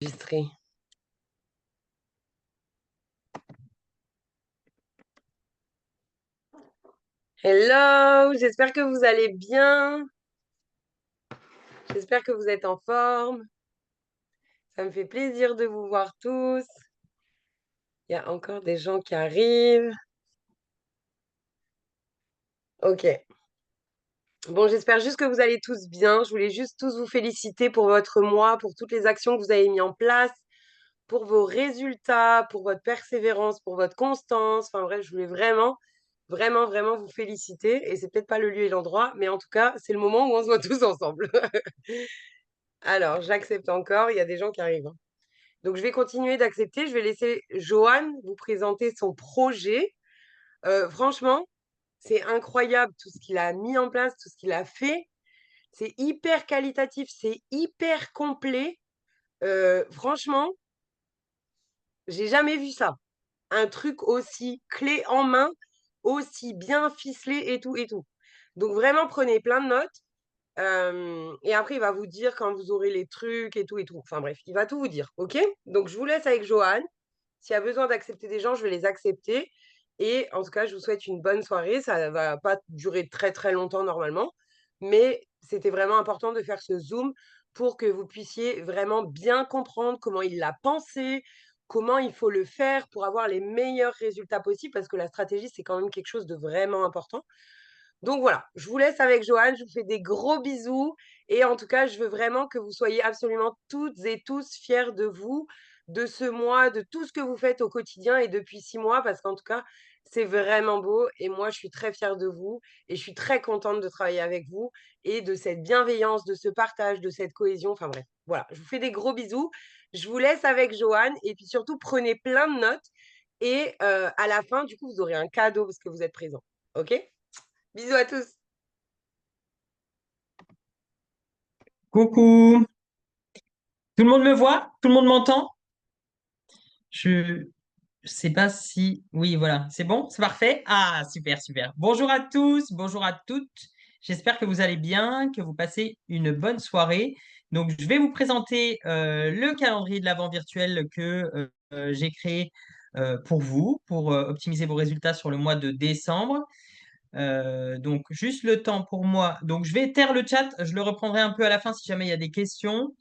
Enregistré. Hello, j'espère que vous allez bien. J'espère que vous êtes en forme. Ça me fait plaisir de vous voir tous. Il y a encore des gens qui arrivent. Ok. Bon, j'espère juste que vous allez tous bien. Je voulais juste tous vous féliciter pour votre mois, pour toutes les actions que vous avez mis en place, pour vos résultats, pour votre persévérance, pour votre constance. Enfin bref, je voulais vraiment, vraiment, vraiment vous féliciter. Et c'est peut-être pas le lieu et l'endroit, mais en tout cas, c'est le moment où on se voit tous ensemble. Alors, j'accepte encore. Il y a des gens qui arrivent, hein. Donc, je vais continuer d'accepter. Je vais laisser Johan vous présenter son projet. Franchement, c'est incroyable tout ce qu'il a mis en place, tout ce qu'il a fait. C'est hyper qualitatif, c'est hyper complet. Franchement, j'ai jamais vu ça. Un truc aussi clé en main, aussi bien ficelé et tout et tout. Donc, vraiment, prenez plein de notes. Et après, il va vous dire quand vous aurez les trucs et tout et tout. Enfin bref, il va tout vous dire, ok? Donc, je vous laisse avec Johan. S'il y a besoin d'accepter des gens, je vais les accepter. Et en tout cas, je vous souhaite une bonne soirée. Ça va pas durer très très longtemps normalement, mais c'était vraiment important de faire ce zoom pour que vous puissiez vraiment bien comprendre comment il l'a pensé, comment il faut le faire pour avoir les meilleurs résultats possibles, parce que la stratégie, c'est quand même quelque chose de vraiment important. Donc voilà, je vous laisse avec Johan, je vous fais des gros bisous et en tout cas, je veux vraiment que vous soyez absolument toutes et tous fiers de vous, de ce mois, de tout ce que vous faites au quotidien et depuis 6 mois, parce qu'en tout cas, c'est vraiment beau et moi, je suis très fière de vous et je suis très contente de travailler avec vous et de cette bienveillance, de ce partage, de cette cohésion. Enfin bref, voilà, je vous fais des gros bisous. Je vous laisse avec Johan et puis surtout, prenez plein de notes et à la fin, du coup, vous aurez un cadeau parce que vous êtes présents. OK? Bisous à tous. Coucou, tout le monde me voit? Tout le monde m'entend? Je sais pas si... Oui, voilà, c'est bon? C'est parfait? Ah, super, super. Bonjour à tous, bonjour à toutes. J'espère que vous allez bien, que vous passez une bonne soirée. Donc, je vais vous présenter le calendrier de l'Avent virtuel que j'ai créé pour vous, pour optimiser vos résultats sur le mois de décembre. Donc, juste le temps pour moi. Donc, je vais taire le chat, je le reprendrai un peu à la fin si jamais il y a des questions.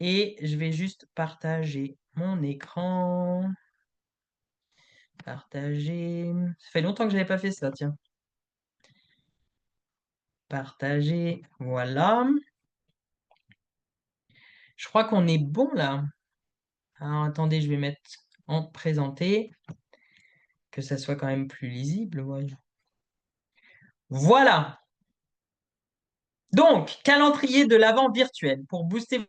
Et je vais juste partager mon écran. Partager. Ça fait longtemps que je n'avais pas fait ça, tiens. Partager. Voilà. Je crois qu'on est bon là. Alors attendez, je vais mettre en présenter, que ça soit quand même plus lisible. Ouais. Voilà. Donc, calendrier de l'avant virtuel pour booster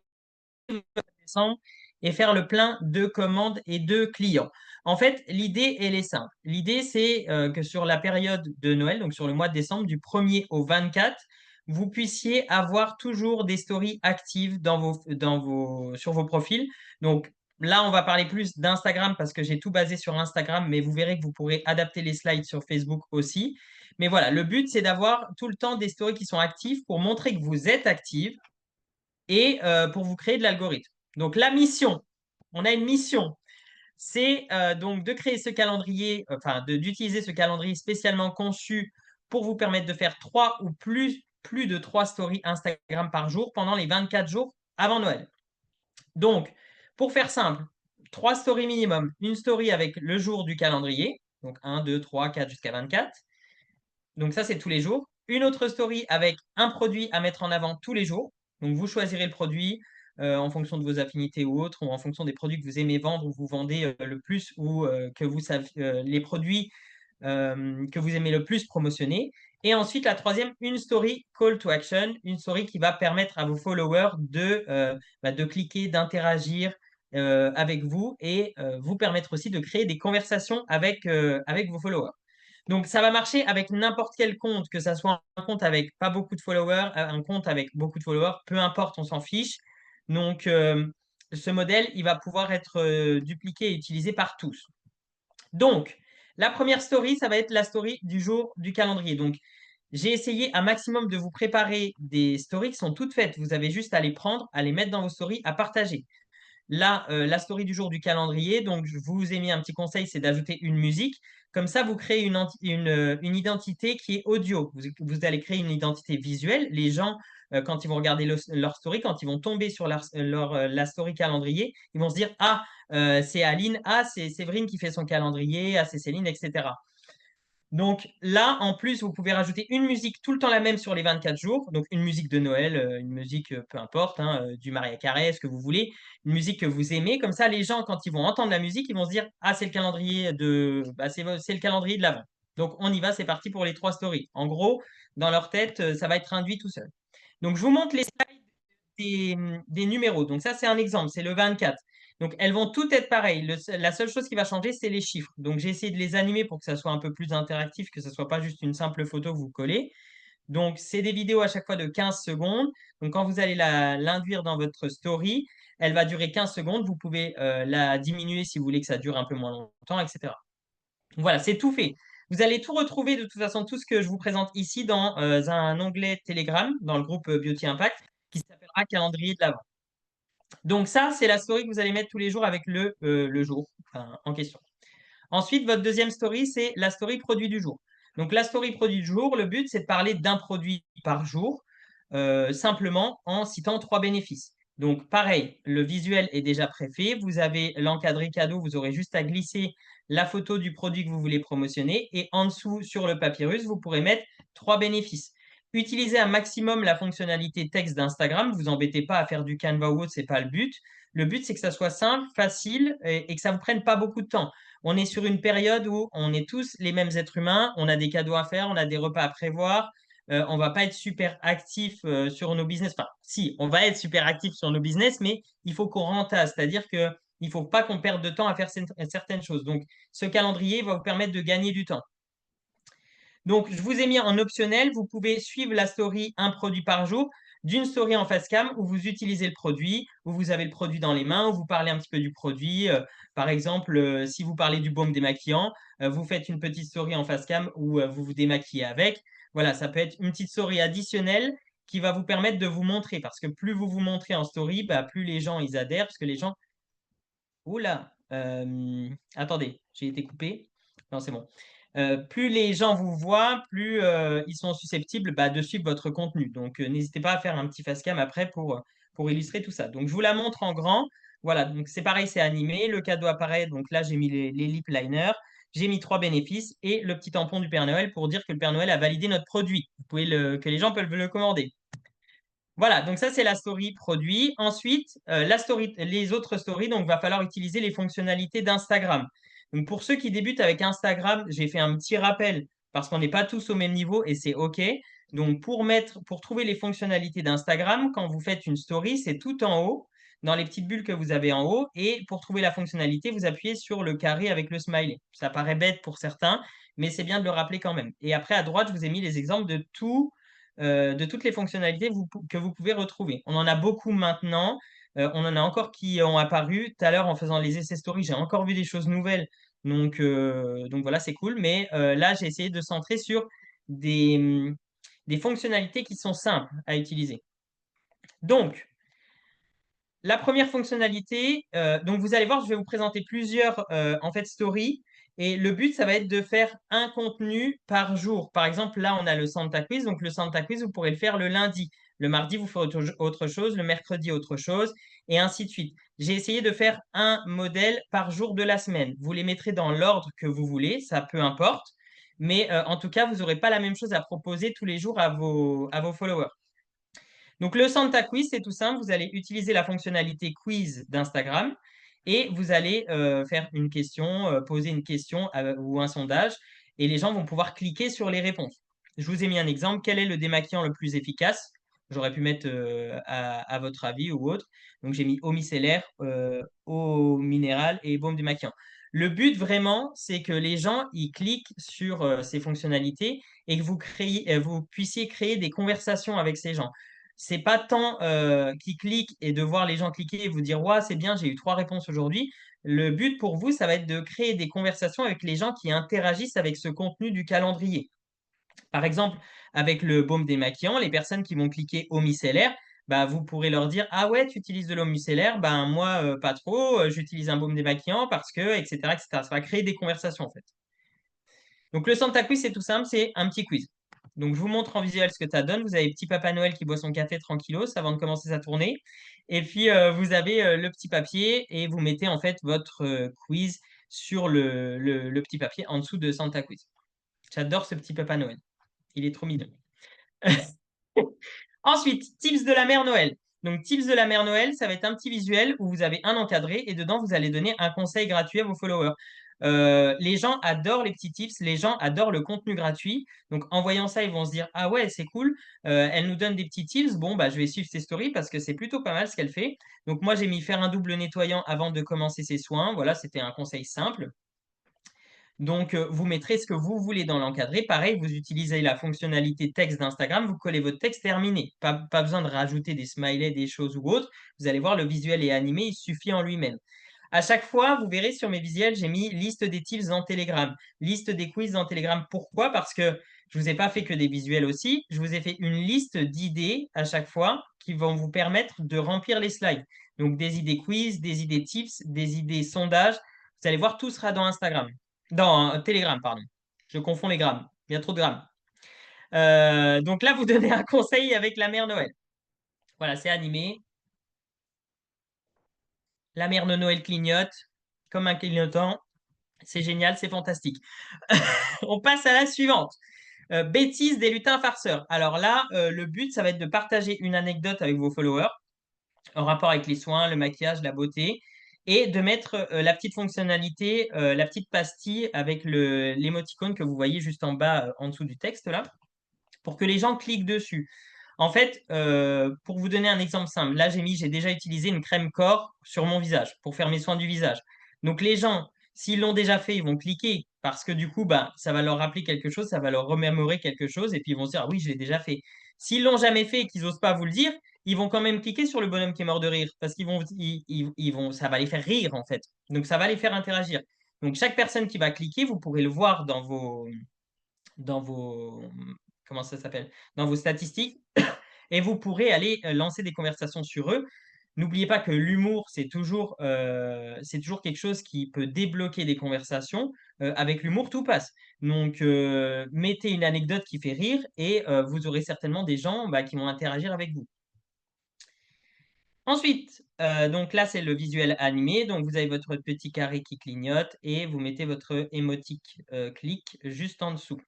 décembre et faire le plein de commandes et de clients. En fait, l'idée, elle est simple. L'idée, c'est que sur la période de Noël, donc sur le mois de décembre, du 1er au 24, vous puissiez avoir toujours des stories actives sur vos profils. Donc là, on va parler plus d'Instagram parce que j'ai tout basé sur Instagram, mais vous verrez que vous pourrez adapter les slides sur Facebook aussi. Mais voilà, le but, c'est d'avoir tout le temps des stories qui sont actives pour montrer que vous êtes active et pour vous créer de l'algorithme. Donc la mission, on a une mission, c'est donc de créer ce calendrier, d'utiliser ce calendrier spécialement conçu pour vous permettre de faire 3 ou plus de 3 stories Instagram par jour pendant les 24 jours avant Noël. Donc, pour faire simple, 3 stories minimum, une story avec le jour du calendrier, donc 1, 2, 3, 4 jusqu'à 24. Donc ça, c'est tous les jours. Une autre story avec un produit à mettre en avant tous les jours. Donc vous choisirez le produit en fonction de vos affinités ou autres, ou en fonction des produits que vous aimez vendre ou vous vendez le plus, ou que vous savez les produits que vous aimez le plus promotionner. Et ensuite, la troisième, une story call to action, une story qui va permettre à vos followers de cliquer, d'interagir avec vous et vous permettre aussi de créer des conversations avec vos followers. Donc, ça va marcher avec n'importe quel compte, que ça soit un compte avec pas beaucoup de followers, un compte avec beaucoup de followers, peu importe, on s'en fiche. Donc, ce modèle, il va pouvoir être dupliqué et utilisé par tous. Donc, la première story, ça va être la story du jour du calendrier. Donc, j'ai essayé un maximum de vous préparer des stories qui sont toutes faites. Vous avez juste à les prendre, à les mettre dans vos stories, à partager. là la story du jour du calendrier. Donc, je vous ai mis un petit conseil, c'est d'ajouter une musique. Comme ça, vous créez une identité qui est audio. Vous allez créer une identité visuelle. Les gens, quand ils vont regarder leur story, quand ils vont tomber sur la story calendrier, ils vont se dire, ah, c'est Aline, ah, c'est Séverine qui fait son calendrier, ah, c'est Céline, etc. Donc là, en plus, vous pouvez rajouter une musique tout le temps la même sur les 24 jours. Donc une musique de Noël, une musique, peu importe, hein, du Maria Carey, ce que vous voulez, une musique que vous aimez. Comme ça, les gens, quand ils vont entendre la musique, ils vont se dire, ah, c'est le calendrier de l'Avent. Donc on y va, c'est parti pour les 3 stories. En gros, dans leur tête, ça va être induit tout seul. Donc je vous montre les des numéros. Donc ça, c'est un exemple, c'est le 24. Donc elles vont toutes être pareilles. La seule chose qui va changer, c'est les chiffres. Donc j'ai essayé de les animer pour que ça soit un peu plus interactif, que ce ne soit pas juste une simple photo que vous collez. Donc c'est des vidéos à chaque fois de 15 secondes. Donc quand vous allez l'induire dans votre story, elle va durer 15 secondes. Vous pouvez la diminuer si vous voulez que ça dure un peu moins longtemps, etc. Donc voilà, c'est tout fait. Vous allez tout retrouver de toute façon, tout ce que je vous présente ici dans un onglet Telegram, dans le groupe Beauty Impact, qui s'appellera Calendrier de l'Avent. Donc ça, c'est la story que vous allez mettre tous les jours avec le jour en question. Ensuite, votre deuxième story, c'est la story produit du jour. Donc la story produit du jour, le but, c'est de parler d'un produit par jour, simplement en citant 3 bénéfices. Donc pareil, le visuel est déjà préfait. Vous avez l'encadré cadeau, vous aurez juste à glisser la photo du produit que vous voulez promotionner. Et en dessous, sur le papyrus, vous pourrez mettre 3 bénéfices. Utilisez un maximum la fonctionnalité texte d'Instagram. Vous embêtez pas à faire du Canva ou autre, c'est pas le but. Le but, c'est que ça soit simple, facile et que ça vous prenne pas beaucoup de temps. On est sur une période où on est tous les mêmes êtres humains, on a des cadeaux à faire, on a des repas à prévoir, on va pas être super actif sur nos business. Enfin, si, on va être super actif sur nos business, mais il faut qu'on rentasse, c'est-à-dire que il faut pas qu'on perde de temps à faire certaines choses. Donc, ce calendrier va vous permettre de gagner du temps. Donc, je vous ai mis en optionnel, vous pouvez suivre la story un produit par jour d'une story en face cam où vous utilisez le produit, où vous avez le produit dans les mains, où vous parlez un petit peu du produit. Par exemple, si vous parlez du baume démaquillant, vous faites une petite story en face cam où vous vous démaquillez avec. Voilà, ça peut être une petite story additionnelle qui va vous permettre de vous montrer parce que plus vous vous montrez en story, bah, plus les gens ils adhèrent parce que les gens. Oula, attendez, j'ai été coupé. Non, c'est bon. Plus les gens vous voient, plus ils sont susceptibles bah, de suivre votre contenu. Donc, n'hésitez pas à faire un petit facecam après pour illustrer tout ça. Donc, je vous la montre en grand. Voilà, donc c'est pareil, c'est animé. Le cadeau apparaît. Donc là, j'ai mis les lip liners. J'ai mis 3 bénéfices et le petit tampon du Père Noël pour dire que le Père Noël a validé notre produit. Que les gens peuvent le commander. Voilà, donc ça c'est la story produit. Ensuite, les autres stories, donc va falloir utiliser les fonctionnalités d'Instagram. Donc pour ceux qui débutent avec Instagram, j'ai fait un petit rappel parce qu'on n'est pas tous au même niveau et c'est OK. Donc pour trouver les fonctionnalités d'Instagram, quand vous faites une story, c'est tout en haut, dans les petites bulles que vous avez en haut. Et pour trouver la fonctionnalité, vous appuyez sur le carré avec le smiley. Ça paraît bête pour certains, mais c'est bien de le rappeler quand même. Et après, à droite, je vous ai mis les exemples de toutes les fonctionnalités que vous pouvez retrouver. On en a beaucoup maintenant. On en a encore qui ont apparu. Tout à l'heure, en faisant les essais stories, j'ai encore vu des choses nouvelles. Donc voilà, c'est cool. Mais là, j'ai essayé de centrer sur des fonctionnalités qui sont simples à utiliser. Donc, la première fonctionnalité, donc vous allez voir, je vais vous présenter plusieurs en fait stories. Et le but, ça va être de faire un contenu par jour. Par exemple, là, on a le Santa Quiz. Donc, le Santa Quiz, vous pourrez le faire le lundi. Le mardi, vous ferez autre chose. Le mercredi, autre chose. Et ainsi de suite. J'ai essayé de faire un modèle par jour de la semaine. Vous les mettrez dans l'ordre que vous voulez, ça peu importe. Mais en tout cas, vous n'aurez pas la même chose à proposer tous les jours à vos followers. Donc, le Santa Quiz, c'est tout simple. Vous allez utiliser la fonctionnalité quiz d'Instagram et vous allez faire une question, poser une question ou un sondage et les gens vont pouvoir cliquer sur les réponses. Je vous ai mis un exemple. Quel est le démaquillant le plus efficace? J'aurais pu mettre à votre avis ou autre. Donc, j'ai mis eau micellaire, eau minérale et baume démaquillant. Le but vraiment, c'est que les gens ils cliquent sur ces fonctionnalités et que vous puissiez créer des conversations avec ces gens. C'est pas tant qui cliquent et de voir les gens cliquer et vous dire ouais, c'est bien, j'ai eu 3 réponses aujourd'hui. Le but pour vous, ça va être de créer des conversations avec les gens qui interagissent avec ce contenu du calendrier. Par exemple, avec le baume démaquillant, les personnes qui vont cliquer au micellaire, bah, vous pourrez leur dire, ah ouais, tu utilises de l'eau micellaire, ben moi, pas trop, j'utilise un baume démaquillant parce que, etc., etc. Ça va créer des conversations, en fait. Donc, le Santa Quiz, c'est tout simple, c'est un petit quiz. Donc, je vous montre en visuel ce que ça donne. Vous avez petit Papa Noël qui boit son café tranquillos avant de commencer sa tournée. Et puis, vous avez le petit papier et vous mettez en fait votre quiz sur le petit papier en dessous de Santa Quiz. J'adore ce petit Papa Noël. Il est trop mignon. Ensuite, tips de la mère Noël. Donc, tips de la mère Noël, ça va être un petit visuel où vous avez un encadré et dedans, vous allez donner un conseil gratuit à vos followers. Les gens adorent les petits tips, les gens adorent le contenu gratuit. Donc, en voyant ça, ils vont se dire, ah ouais, c'est cool, elle nous donne des petits tips. Bon, bah, je vais suivre ses stories parce que c'est plutôt pas mal ce qu'elle fait. Donc, moi, j'ai mis faire un double nettoyant avant de commencer ses soins. Voilà, c'était un conseil simple. Donc, vous mettrez ce que vous voulez dans l'encadré. Pareil, vous utilisez la fonctionnalité texte d'Instagram, vous collez votre texte terminé. Pas besoin de rajouter des smileys, des choses ou autres. Vous allez voir, le visuel est animé, il suffit en lui-même. À chaque fois, vous verrez sur mes visuels, j'ai mis liste des tips dans Telegram, liste des quiz dans Telegram. Pourquoi? Parce que je ne vous ai pas fait que des visuels aussi. Je vous ai fait une liste d'idées à chaque fois qui vont vous permettre de remplir les slides. Donc, des idées quiz, des idées tips, des idées sondages. Vous allez voir, tout sera dans Instagram. Dans Telegram, pardon. Je confonds les grammes. Il y a trop de grammes. Donc là, vous donnez un conseil avec la mère Noël. Voilà, c'est animé. La mère de Noël clignote comme un clignotant. C'est génial, c'est fantastique. On passe à la suivante. Bêtises des lutins farceurs. Alors là, le but, ça va être de partager une anecdote avec vos followers en rapport avec les soins, le maquillage, la beauté, et de mettre la petite fonctionnalité, la petite pastille avec l'émoticône que vous voyez juste en bas, en dessous du texte là, pour que les gens cliquent dessus. En fait, pour vous donner un exemple simple, là j'ai déjà utilisé une crème corps sur mon visage pour faire mes soins du visage. Donc les gens, s'ils l'ont déjà fait, ils vont cliquer parce que du coup, bah, ça va leur rappeler quelque chose, ça va leur remémorer quelque chose et puis ils vont se dire, ah oui, je l'ai déjà fait. S'ils l'ont jamais fait et qu'ils n'osent pas vous le dire, ils vont quand même cliquer sur le bonhomme qui est mort de rire parce ça va les faire rire en fait. Donc ça va les faire interagir. Donc chaque personne qui va cliquer, vous pourrez le voir dans vos, comment ça s'appelle? Dans vos statistiques et vous pourrez aller lancer des conversations sur eux. N'oubliez pas que l'humour, c'est toujours quelque chose qui peut débloquer des conversations. Avec l'humour, tout passe. Donc, mettez une anecdote qui fait rire et vous aurez certainement des gens bah, qui vont interagir avec vous. Ensuite, donc là, c'est le visuel animé. Donc, vous avez votre petit carré qui clignote et vous mettez votre émotique clic juste en dessous.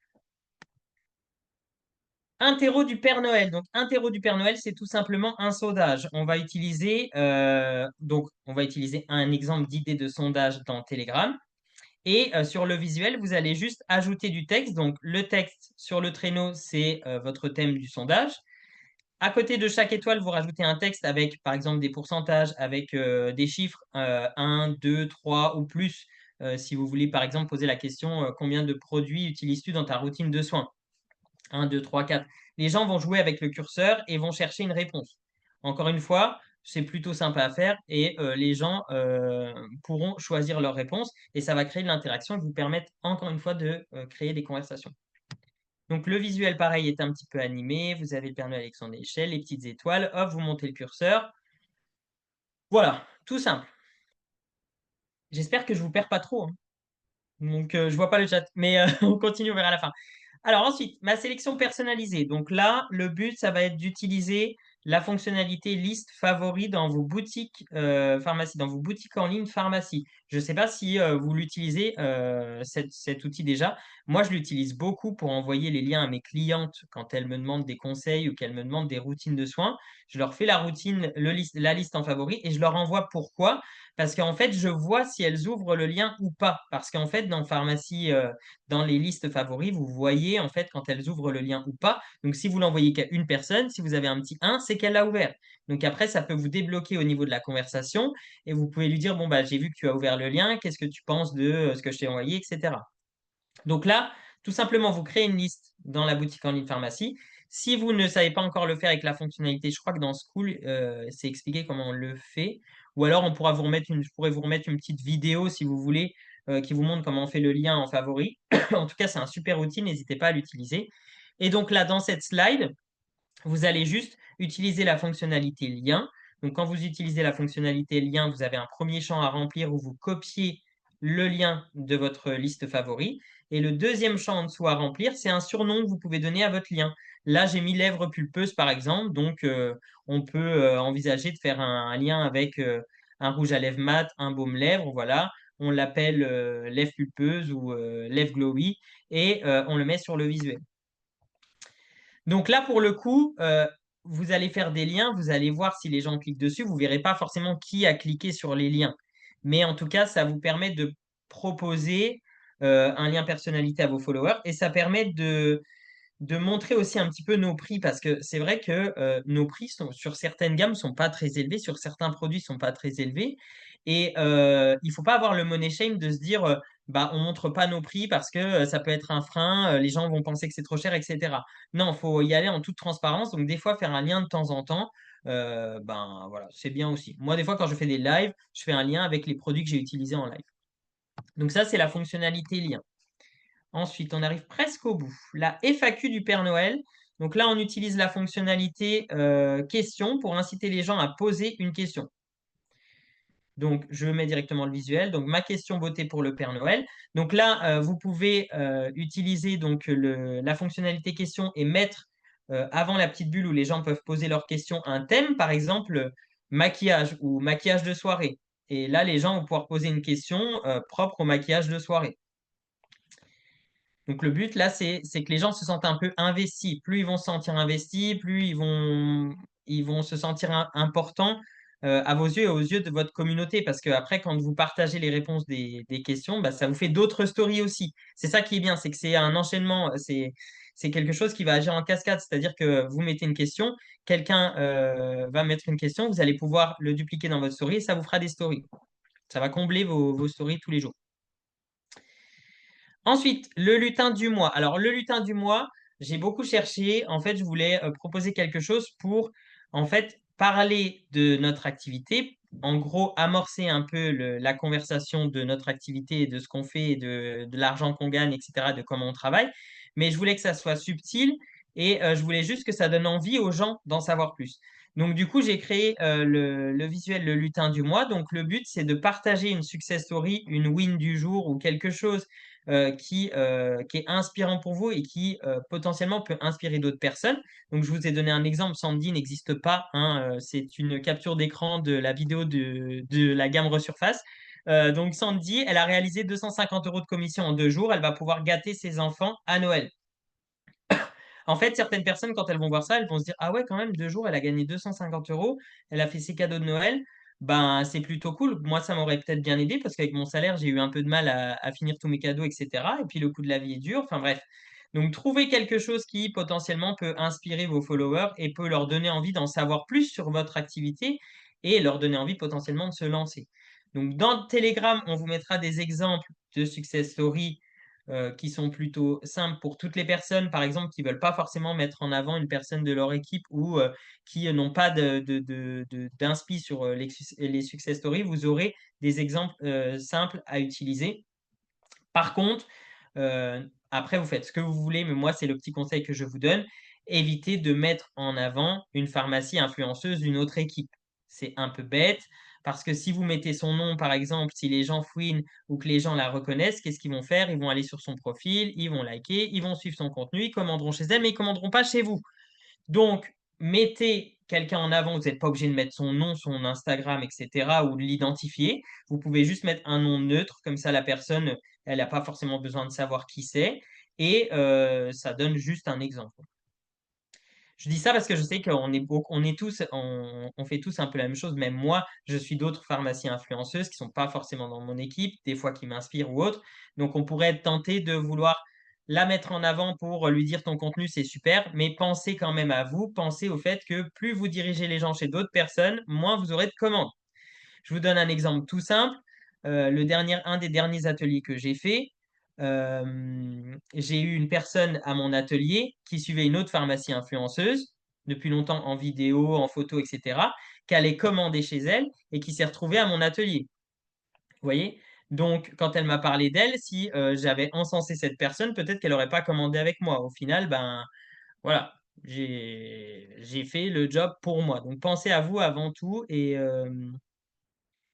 Interro du Père Noël. Donc, interro du Père Noël, c'est tout simplement un sondage. On va utiliser un exemple d'idée de sondage dans Telegram. Et sur le visuel, vous allez juste ajouter du texte. Donc, le texte sur le traîneau, c'est votre thème du sondage. À côté de chaque étoile, vous rajoutez un texte avec, par exemple, des pourcentages, avec des chiffres 1, 2, 3 ou plus. Si vous voulez, par exemple, poser la question combien de produits utilises-tu dans ta routine de soins? 1, 2, 3, 4. Les gens vont jouer avec le curseur et vont chercher une réponse. Encore une fois, c'est plutôt sympa à faire et les gens pourront choisir leur réponse et ça va créer de l'interaction et vous permettre encore une fois de créer des conversations. Donc le visuel, pareil, est un petit peu animé. Vous avez le Père Noël avec son échelle, les petites étoiles. Hop, vous montez le curseur. Voilà, tout simple. J'espère que je ne vous perds pas trop, hein. Donc, je vois pas le chat, mais on continue, on verra à la fin. Alors ensuite, ma sélection personnalisée. Donc là, le but, ça va être d'utiliser la fonctionnalité liste favoris dans vos boutiques pharmacie, dans vos boutiques en ligne pharmacie. Je ne sais pas si vous l'utilisez, cet outil déjà. Moi, je l'utilise beaucoup pour envoyer les liens à mes clientes quand elles me demandent des conseils ou qu'elles me demandent des routines de soins. Je leur fais la routine, la liste en favoris et je leur envoie pourquoi. Parce qu'en fait, je vois si elles ouvrent le lien ou pas. Parce qu'en fait, dans pharmacie, dans les listes favoris, vous voyez en fait quand elles ouvrent le lien ou pas. Donc, si vous l'envoyez qu'à une personne, si vous avez un petit 1, c'est qu'elle l'a ouvert. Donc, après, ça peut vous débloquer au niveau de la conversation et vous pouvez lui dire, bon, bah, j'ai vu que tu as ouvert le lien, qu'est-ce que tu penses de ce que je t'ai envoyé, etc. Donc là, tout simplement, vous créez une liste dans la boutique en ligne pharmacie. Si vous ne savez pas encore le faire avec la fonctionnalité, je crois que dans School, c'est expliqué comment on le fait. Ou alors, je pourrais vous remettre une petite vidéo si vous voulez, qui vous montre comment on fait le lien en favori. En tout cas, c'est un super outil, n'hésitez pas à l'utiliser. Et donc là, dans cette slide, vous allez juste utiliser la fonctionnalité lien. Donc, quand vous utilisez la fonctionnalité lien, vous avez un premier champ à remplir où vous copiez le lien de votre liste favori. Et le deuxième champ en dessous à remplir, c'est un surnom que vous pouvez donner à votre lien. Là, j'ai mis lèvres pulpeuses, par exemple. Donc, on peut envisager de faire un lien avec un rouge à lèvres mat, un baume lèvres. Voilà. On l'appelle lèvres pulpeuses ou lèvres glowy et on le met sur le visuel. Donc là, pour le coup, vous allez faire des liens, vous allez voir si les gens cliquent dessus. Vous ne verrez pas forcément qui a cliqué sur les liens. Mais en tout cas, ça vous permet de proposer un lien personnalité à vos followers et ça permet de montrer aussi un petit peu nos prix parce que c'est vrai que nos prix sur certaines gammes sont pas très élevés, sur certains produits sont pas très élevés et il faut pas avoir le money shame de se dire bah on montre pas nos prix parce que ça peut être un frein, les gens vont penser que c'est trop cher, etc. Non, faut y aller en toute transparence. Donc des fois faire un lien de temps en temps, ben voilà, c'est bien aussi. Moi des fois quand je fais des lives, je fais un lien avec les produits que j'ai utilisés en live. Donc ça c'est la fonctionnalité lien. Ensuite, on arrive presque au bout. La FAQ du Père Noël. Donc là, on utilise la fonctionnalité question pour inciter les gens à poser une question. Donc, je mets directement le visuel. Donc, ma question beauté pour le Père Noël. Donc là, vous pouvez utiliser donc, la fonctionnalité question et mettre avant la petite bulle où les gens peuvent poser leurs questions un thème, par exemple maquillage ou maquillage de soirée. Et là, les gens vont pouvoir poser une question propre au maquillage de soirée. Donc le but là, c'est que les gens se sentent un peu investis. Plus ils vont se sentir investis, plus ils vont se sentir importants à vos yeux et aux yeux de votre communauté. Parce que après, quand vous partagez les réponses des questions, bah, ça vous fait d'autres stories aussi. C'est ça qui est bien, c'est que c'est un enchaînement, c'est quelque chose qui va agir en cascade. C'est-à-dire que vous mettez une question, quelqu'un va mettre une question, vous allez pouvoir le dupliquer dans votre story et ça vous fera des stories. Ça va combler vos stories tous les jours. Ensuite, le lutin du mois. Alors, le lutin du mois, j'ai beaucoup cherché. En fait, je voulais proposer quelque chose pour, en fait, parler de notre activité. En gros, amorcer un peu la conversation de notre activité, et de ce qu'on fait, de l'argent qu'on gagne, etc., de comment on travaille. Mais je voulais que ça soit subtil et je voulais juste que ça donne envie aux gens d'en savoir plus. Donc, du coup, j'ai créé le visuel, le lutin du mois. Donc, le but, c'est de partager une success story, une win du jour ou quelque chose qui est inspirant pour vous et qui potentiellement peut inspirer d'autres personnes. Donc, je vous ai donné un exemple. Sandy n'existe pas, hein, c'est une capture d'écran de la vidéo de la gamme Resurface. Donc, Sandy, elle a réalisé 250 euros de commission en 2 jours. Elle va pouvoir gâter ses enfants à Noël. En fait, certaines personnes, quand elles vont voir ça, elles vont se dire, ah ouais, quand même, 2 jours, elle a gagné 250 euros, elle a fait ses cadeaux de Noël. Ben, c'est plutôt cool. Moi, ça m'aurait peut-être bien aidé parce qu'avec mon salaire, j'ai eu un peu de mal à finir tous mes cadeaux, etc. Et puis, le coût de la vie est dur. Enfin, bref. Donc, trouvez quelque chose qui potentiellement peut inspirer vos followers et peut leur donner envie d'en savoir plus sur votre activité et leur donner envie potentiellement de se lancer. Donc, dans Telegram, on vous mettra des exemples de success stories qui sont plutôt simples pour toutes les personnes, par exemple, qui ne veulent pas forcément mettre en avant une personne de leur équipe ou qui n'ont pas d'inspi sur les success stories, vous aurez des exemples simples à utiliser. Par contre, après, vous faites ce que vous voulez, mais moi, c'est le petit conseil que je vous donne. Évitez de mettre en avant une pharmacie influenceuse d'une autre équipe. C'est un peu bête parce que si vous mettez son nom, par exemple, si les gens fouinent ou que les gens la reconnaissent, qu'est-ce qu'ils vont faire? Ils vont aller sur son profil, ils vont liker, ils vont suivre son contenu, ils commanderont chez elle, mais ils ne commanderont pas chez vous. Donc, mettez quelqu'un en avant, vous n'êtes pas obligé de mettre son nom, son Instagram, etc., ou de l'identifier. Vous pouvez juste mettre un nom neutre, comme ça la personne, elle n'a pas forcément besoin de savoir qui c'est, et ça donne juste un exemple. Je dis ça parce que je sais qu'on est on est tous, on fait tous un peu la même chose. Même moi, je suis d'autres pharmaciens influenceuses qui sont pas forcément dans mon équipe, des fois qui m'inspirent ou autres. Donc, on pourrait être tenté de vouloir la mettre en avant pour lui dire ton contenu, c'est super, mais pensez quand même à vous, pensez au fait que plus vous dirigez les gens chez d'autres personnes, moins vous aurez de commandes. Je vous donne un exemple tout simple. Un des derniers ateliers que j'ai fait, j'ai eu une personne à mon atelier qui suivait une autre pharmacie influenceuse depuis longtemps en vidéo, en photo, etc., qui allait commander chez elle et qui s'est retrouvée à mon atelier. Vous voyez? Donc, quand elle m'a parlé d'elle, si j'avais encensé cette personne, peut-être qu'elle n'aurait pas commandé avec moi. Au final, ben voilà. J'ai fait le job pour moi. Donc pensez à vous avant tout et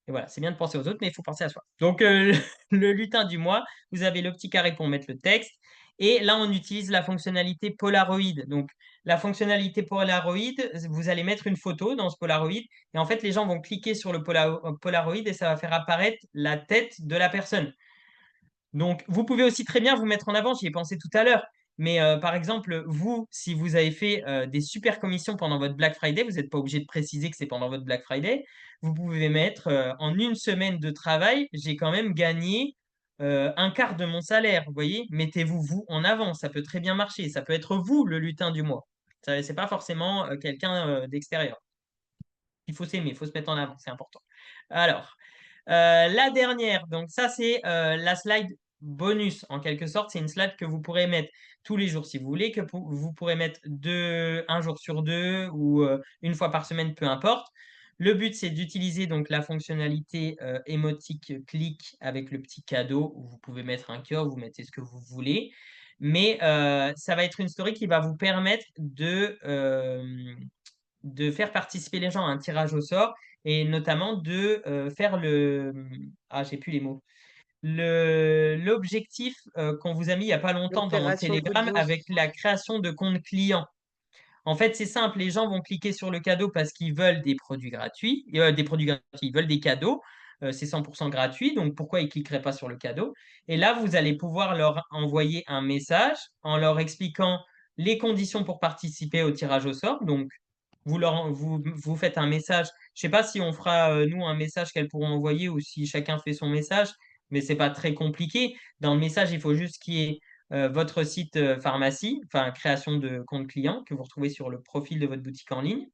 voilà, c'est bien de penser aux autres, mais il faut penser à soi. Donc, le lutin du mois, vous avez le petit carré pour mettre le texte. Et là, on utilise la fonctionnalité Polaroid. Donc, la fonctionnalité Polaroid, vous allez mettre une photo dans ce Polaroid. Et en fait, les gens vont cliquer sur le Polaroid et ça va faire apparaître la tête de la personne. Donc, vous pouvez aussi très bien vous mettre en avant, j'y ai pensé tout à l'heure. Mais par exemple, vous, si vous avez fait des super commissions pendant votre Black Friday, vous n'êtes pas obligé de préciser que c'est pendant votre Black Friday. Vous pouvez mettre en une semaine de travail, j'ai quand même gagné un quart de mon salaire. Vous voyez, mettez-vous vous en avant, ça peut très bien marcher. Ça peut être vous le lutin du mois. Ce n'est pas forcément quelqu'un d'extérieur. Il faut s'aimer, il faut se mettre en avant, c'est important. Alors, la dernière, donc ça c'est la slide bonus en quelque sorte. C'est une slide que vous pourrez mettre tous les jours si vous voulez, que vous pourrez mettre un jour sur deux ou une fois par semaine, peu importe. Le but c'est d'utiliser donc la fonctionnalité émotique clic avec le petit cadeau où vous pouvez mettre un cœur, vous mettez ce que vous voulez. Mais ça va être une story qui va vous permettre de faire participer les gens à un tirage au sort et notamment de faire le... Ah, j'ai plus les mots. L'objectif qu'on vous a mis il n'y a pas longtemps dans L'opération coup de Telegram avec boost. la création de comptes clients. En fait, c'est simple, les gens vont cliquer sur le cadeau parce qu'ils veulent des produits gratuits, ils veulent des cadeaux, c'est 100% gratuit, donc pourquoi ils ne cliqueraient pas sur le cadeau? Et là, vous allez pouvoir leur envoyer un message en leur expliquant les conditions pour participer au tirage au sort. Donc, vous faites un message. Je ne sais pas si on fera, nous, un message qu'elles pourront envoyer ou si chacun fait son message, mais ce n'est pas très compliqué. Dans le message, il faut juste qu'il y ait votre site pharmacie, enfin création de compte client que vous retrouvez sur le profil de votre boutique en ligne.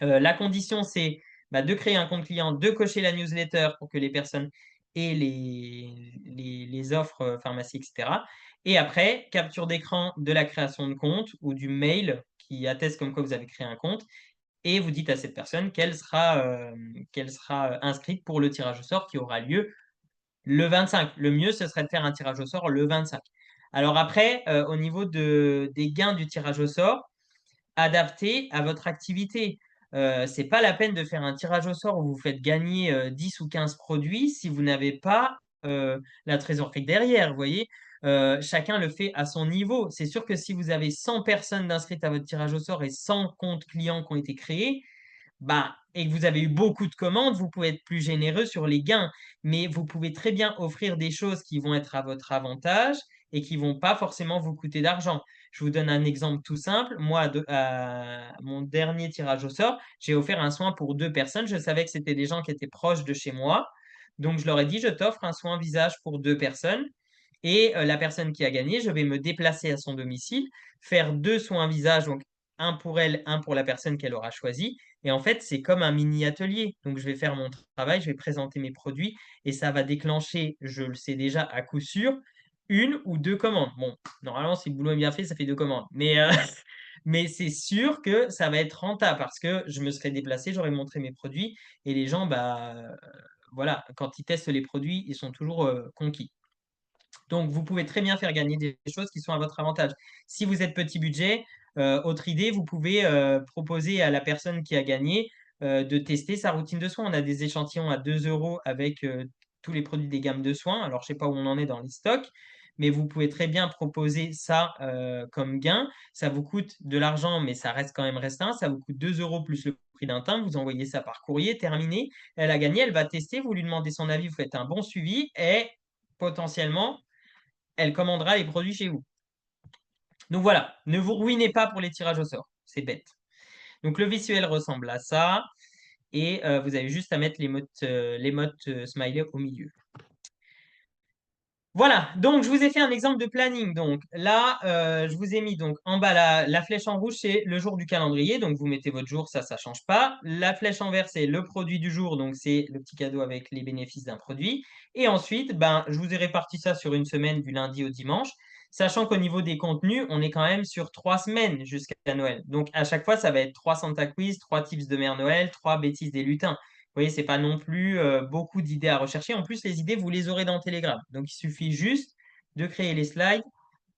La condition, c'est de créer un compte client, de cocher la newsletter pour que les personnes aient les offres pharmacie, etc. Et après, capture d'écran de la création de compte ou du mail qui atteste comme quoi vous avez créé un compte. Et vous dites à cette personne qu'elle sera inscrite pour le tirage au sort qui aura lieu le 25. Le mieux, ce serait de faire un tirage au sort le 25. Alors après, au niveau des gains du tirage au sort, adapté à votre activité. C'est pas la peine de faire un tirage au sort où vous faites gagner 10 ou 15 produits si vous n'avez pas la trésorerie derrière, vous voyez. Chacun le fait à son niveau. C'est sûr que si vous avez 100 personnes inscrites à votre tirage au sort et 100 comptes clients qui ont été créés, et que vous avez eu beaucoup de commandes, vous pouvez être plus généreux sur les gains. Mais vous pouvez très bien offrir des choses qui vont être à votre avantage et qui vont pas forcément vous coûter d'argent. Je vous donne un exemple tout simple. Moi, à mon dernier tirage au sort, j'ai offert un soin pour 2 personnes. Je savais que c'était des gens qui étaient proches de chez moi. Donc, je leur ai dit, je t'offre un soin visage pour 2 personnes. Et la personne qui a gagné, je vais me déplacer à son domicile, faire 2 soins visage, donc un pour elle, un pour la personne qu'elle aura choisi. Et en fait, c'est comme un mini atelier. Donc, je vais faire mon travail, je vais présenter mes produits et ça va déclencher, je le sais déjà à coup sûr, 1 ou 2 commandes. Bon, normalement, si le boulot est bien fait, ça fait 2 commandes. Mais c'est sûr que ça va être rentable parce que je me serai déplacé, j'aurai montré mes produits et les gens, voilà, quand ils testent les produits, ils sont toujours conquis. Donc, vous pouvez très bien faire gagner des choses qui sont à votre avantage. Si vous êtes petit budget, autre idée, vous pouvez proposer à la personne qui a gagné de tester sa routine de soins. On a des échantillons à 2 euros avec tous les produits des gammes de soins. Alors, je ne sais pas où on en est dans les stocks, mais vous pouvez très bien proposer ça comme gain. Ça vous coûte de l'argent, mais ça reste quand même restreint. Ça vous coûte 2 euros plus le prix d'un timbre. Vous envoyez ça par courrier, terminé. Elle a gagné, elle va tester, vous lui demandez son avis, vous faites un bon suivi et potentiellement, elle commandera les produits chez vous. Donc voilà, ne vous ruinez pas pour les tirages au sort, c'est bête. Donc le visuel ressemble à ça et vous avez juste à mettre les smiley au milieu. Voilà, donc je vous ai fait un exemple de planning. Donc là, je vous ai mis donc en bas la flèche en rouge, c'est le jour du calendrier. Donc vous mettez votre jour, ça ne change pas. La flèche en vert, c'est le produit du jour. Donc c'est le petit cadeau avec les bénéfices d'un produit. Et ensuite, je vous ai réparti ça sur une semaine du lundi au dimanche. Sachant qu'au niveau des contenus, on est quand même sur 3 semaines jusqu'à Noël. Donc à chaque fois, ça va être 3 Santa Quiz, 3 tips de Mère Noël, 3 bêtises des lutins. Vous voyez, c'est pas non plus beaucoup d'idées à rechercher. En plus, les idées, vous les aurez dans Telegram. Donc, il suffit juste de créer les slides,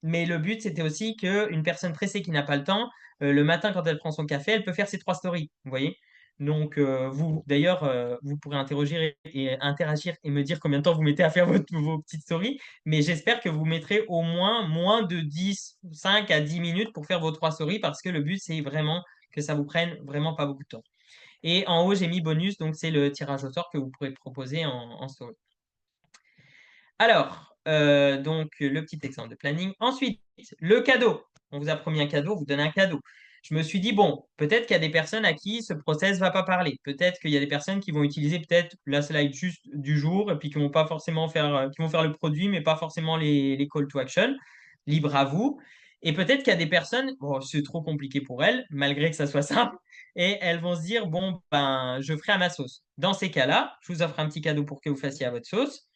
Mais le but, c'était aussi qu'une personne pressée qui n'a pas le temps, le matin, quand elle prend son café, elle peut faire ses 3 stories. Vous voyez? Donc, vous, d'ailleurs, vous pourrez interroger et interagir et me dire combien de temps vous mettez à faire vos petites stories. Mais j'espère que vous mettrez au moins de 5 à 10 minutes pour faire vos 3 stories parce que le but, c'est vraiment que ça vous prenne vraiment pas beaucoup de temps. Et en haut, j'ai mis bonus, donc c'est le tirage au sort que vous pourrez proposer en story. Alors, donc le petit exemple de planning. Ensuite, le cadeau. On vous a promis un cadeau, on vous donne un cadeau. Je me suis dit, bon, peut-être qu'il y a des personnes à qui ce process va pas parler. Peut-être qu'il y a des personnes qui vont utiliser peut-être la slide juste du jour et puis qui vont pas forcément faire, qui vont faire le produit, mais pas forcément les call to action. Libre à vous. Et peut-être qu'il y a des personnes, bon, c'est trop compliqué pour elles, malgré que ça soit simple, et elles vont se dire, bon, ben, je ferai à ma sauce. Dans ces cas-là, je vous offre un petit cadeau pour que vous fassiez à votre sauce.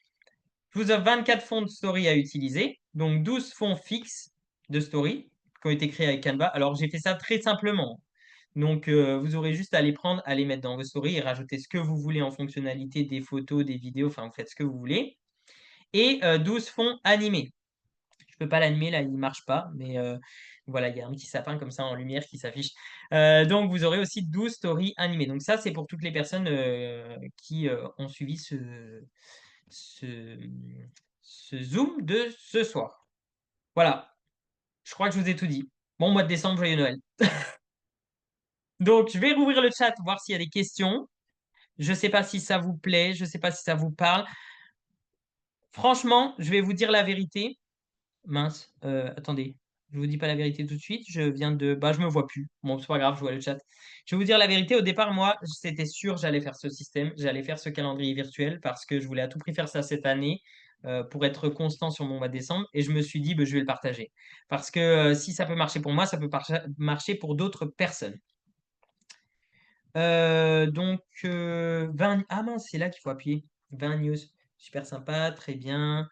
Je vous offre 24 fonds de story à utiliser, donc 12 fonds fixes de story qui ont été créés avec Canva. Alors, j'ai fait ça très simplement. Donc, vous aurez juste à les prendre, à les mettre dans vos stories et rajouter ce que vous voulez en fonctionnalité, des photos, des vidéos, enfin, vous faites ce que vous voulez. Et 12 fonds animés. Je peux pas l'animer, là, il marche pas, mais voilà, il y a un petit sapin comme ça en lumière qui s'affiche. Donc, vous aurez aussi 12 stories animées. Donc, ça, c'est pour toutes les personnes qui ont suivi ce, ce Zoom de ce soir. Voilà, je crois que je vous ai tout dit. Bon mois de décembre, joyeux Noël. Donc, je vais rouvrir le chat, voir s'il y a des questions. Je ne sais pas si ça vous plaît, je ne sais pas si ça vous parle. Franchement, je vais vous dire la vérité. Mince, attendez, je vous dis pas la vérité tout de suite. Je viens de, bah, je me vois plus. Bon, c'est pas grave, je vois le chat. Je vais vous dire la vérité. Au départ, moi, c'était sûr, j'allais faire ce système, j'allais faire ce calendrier virtuel parce que je voulais à tout prix faire ça cette année pour être constant sur mon mois de décembre. Et je me suis dit, bah, je vais le partager parce que si ça peut marcher pour moi, ça peut marcher pour d'autres personnes. Donc, 20... Ah mince, c'est là qu'il faut appuyer. 20 news. Super sympa, très bien.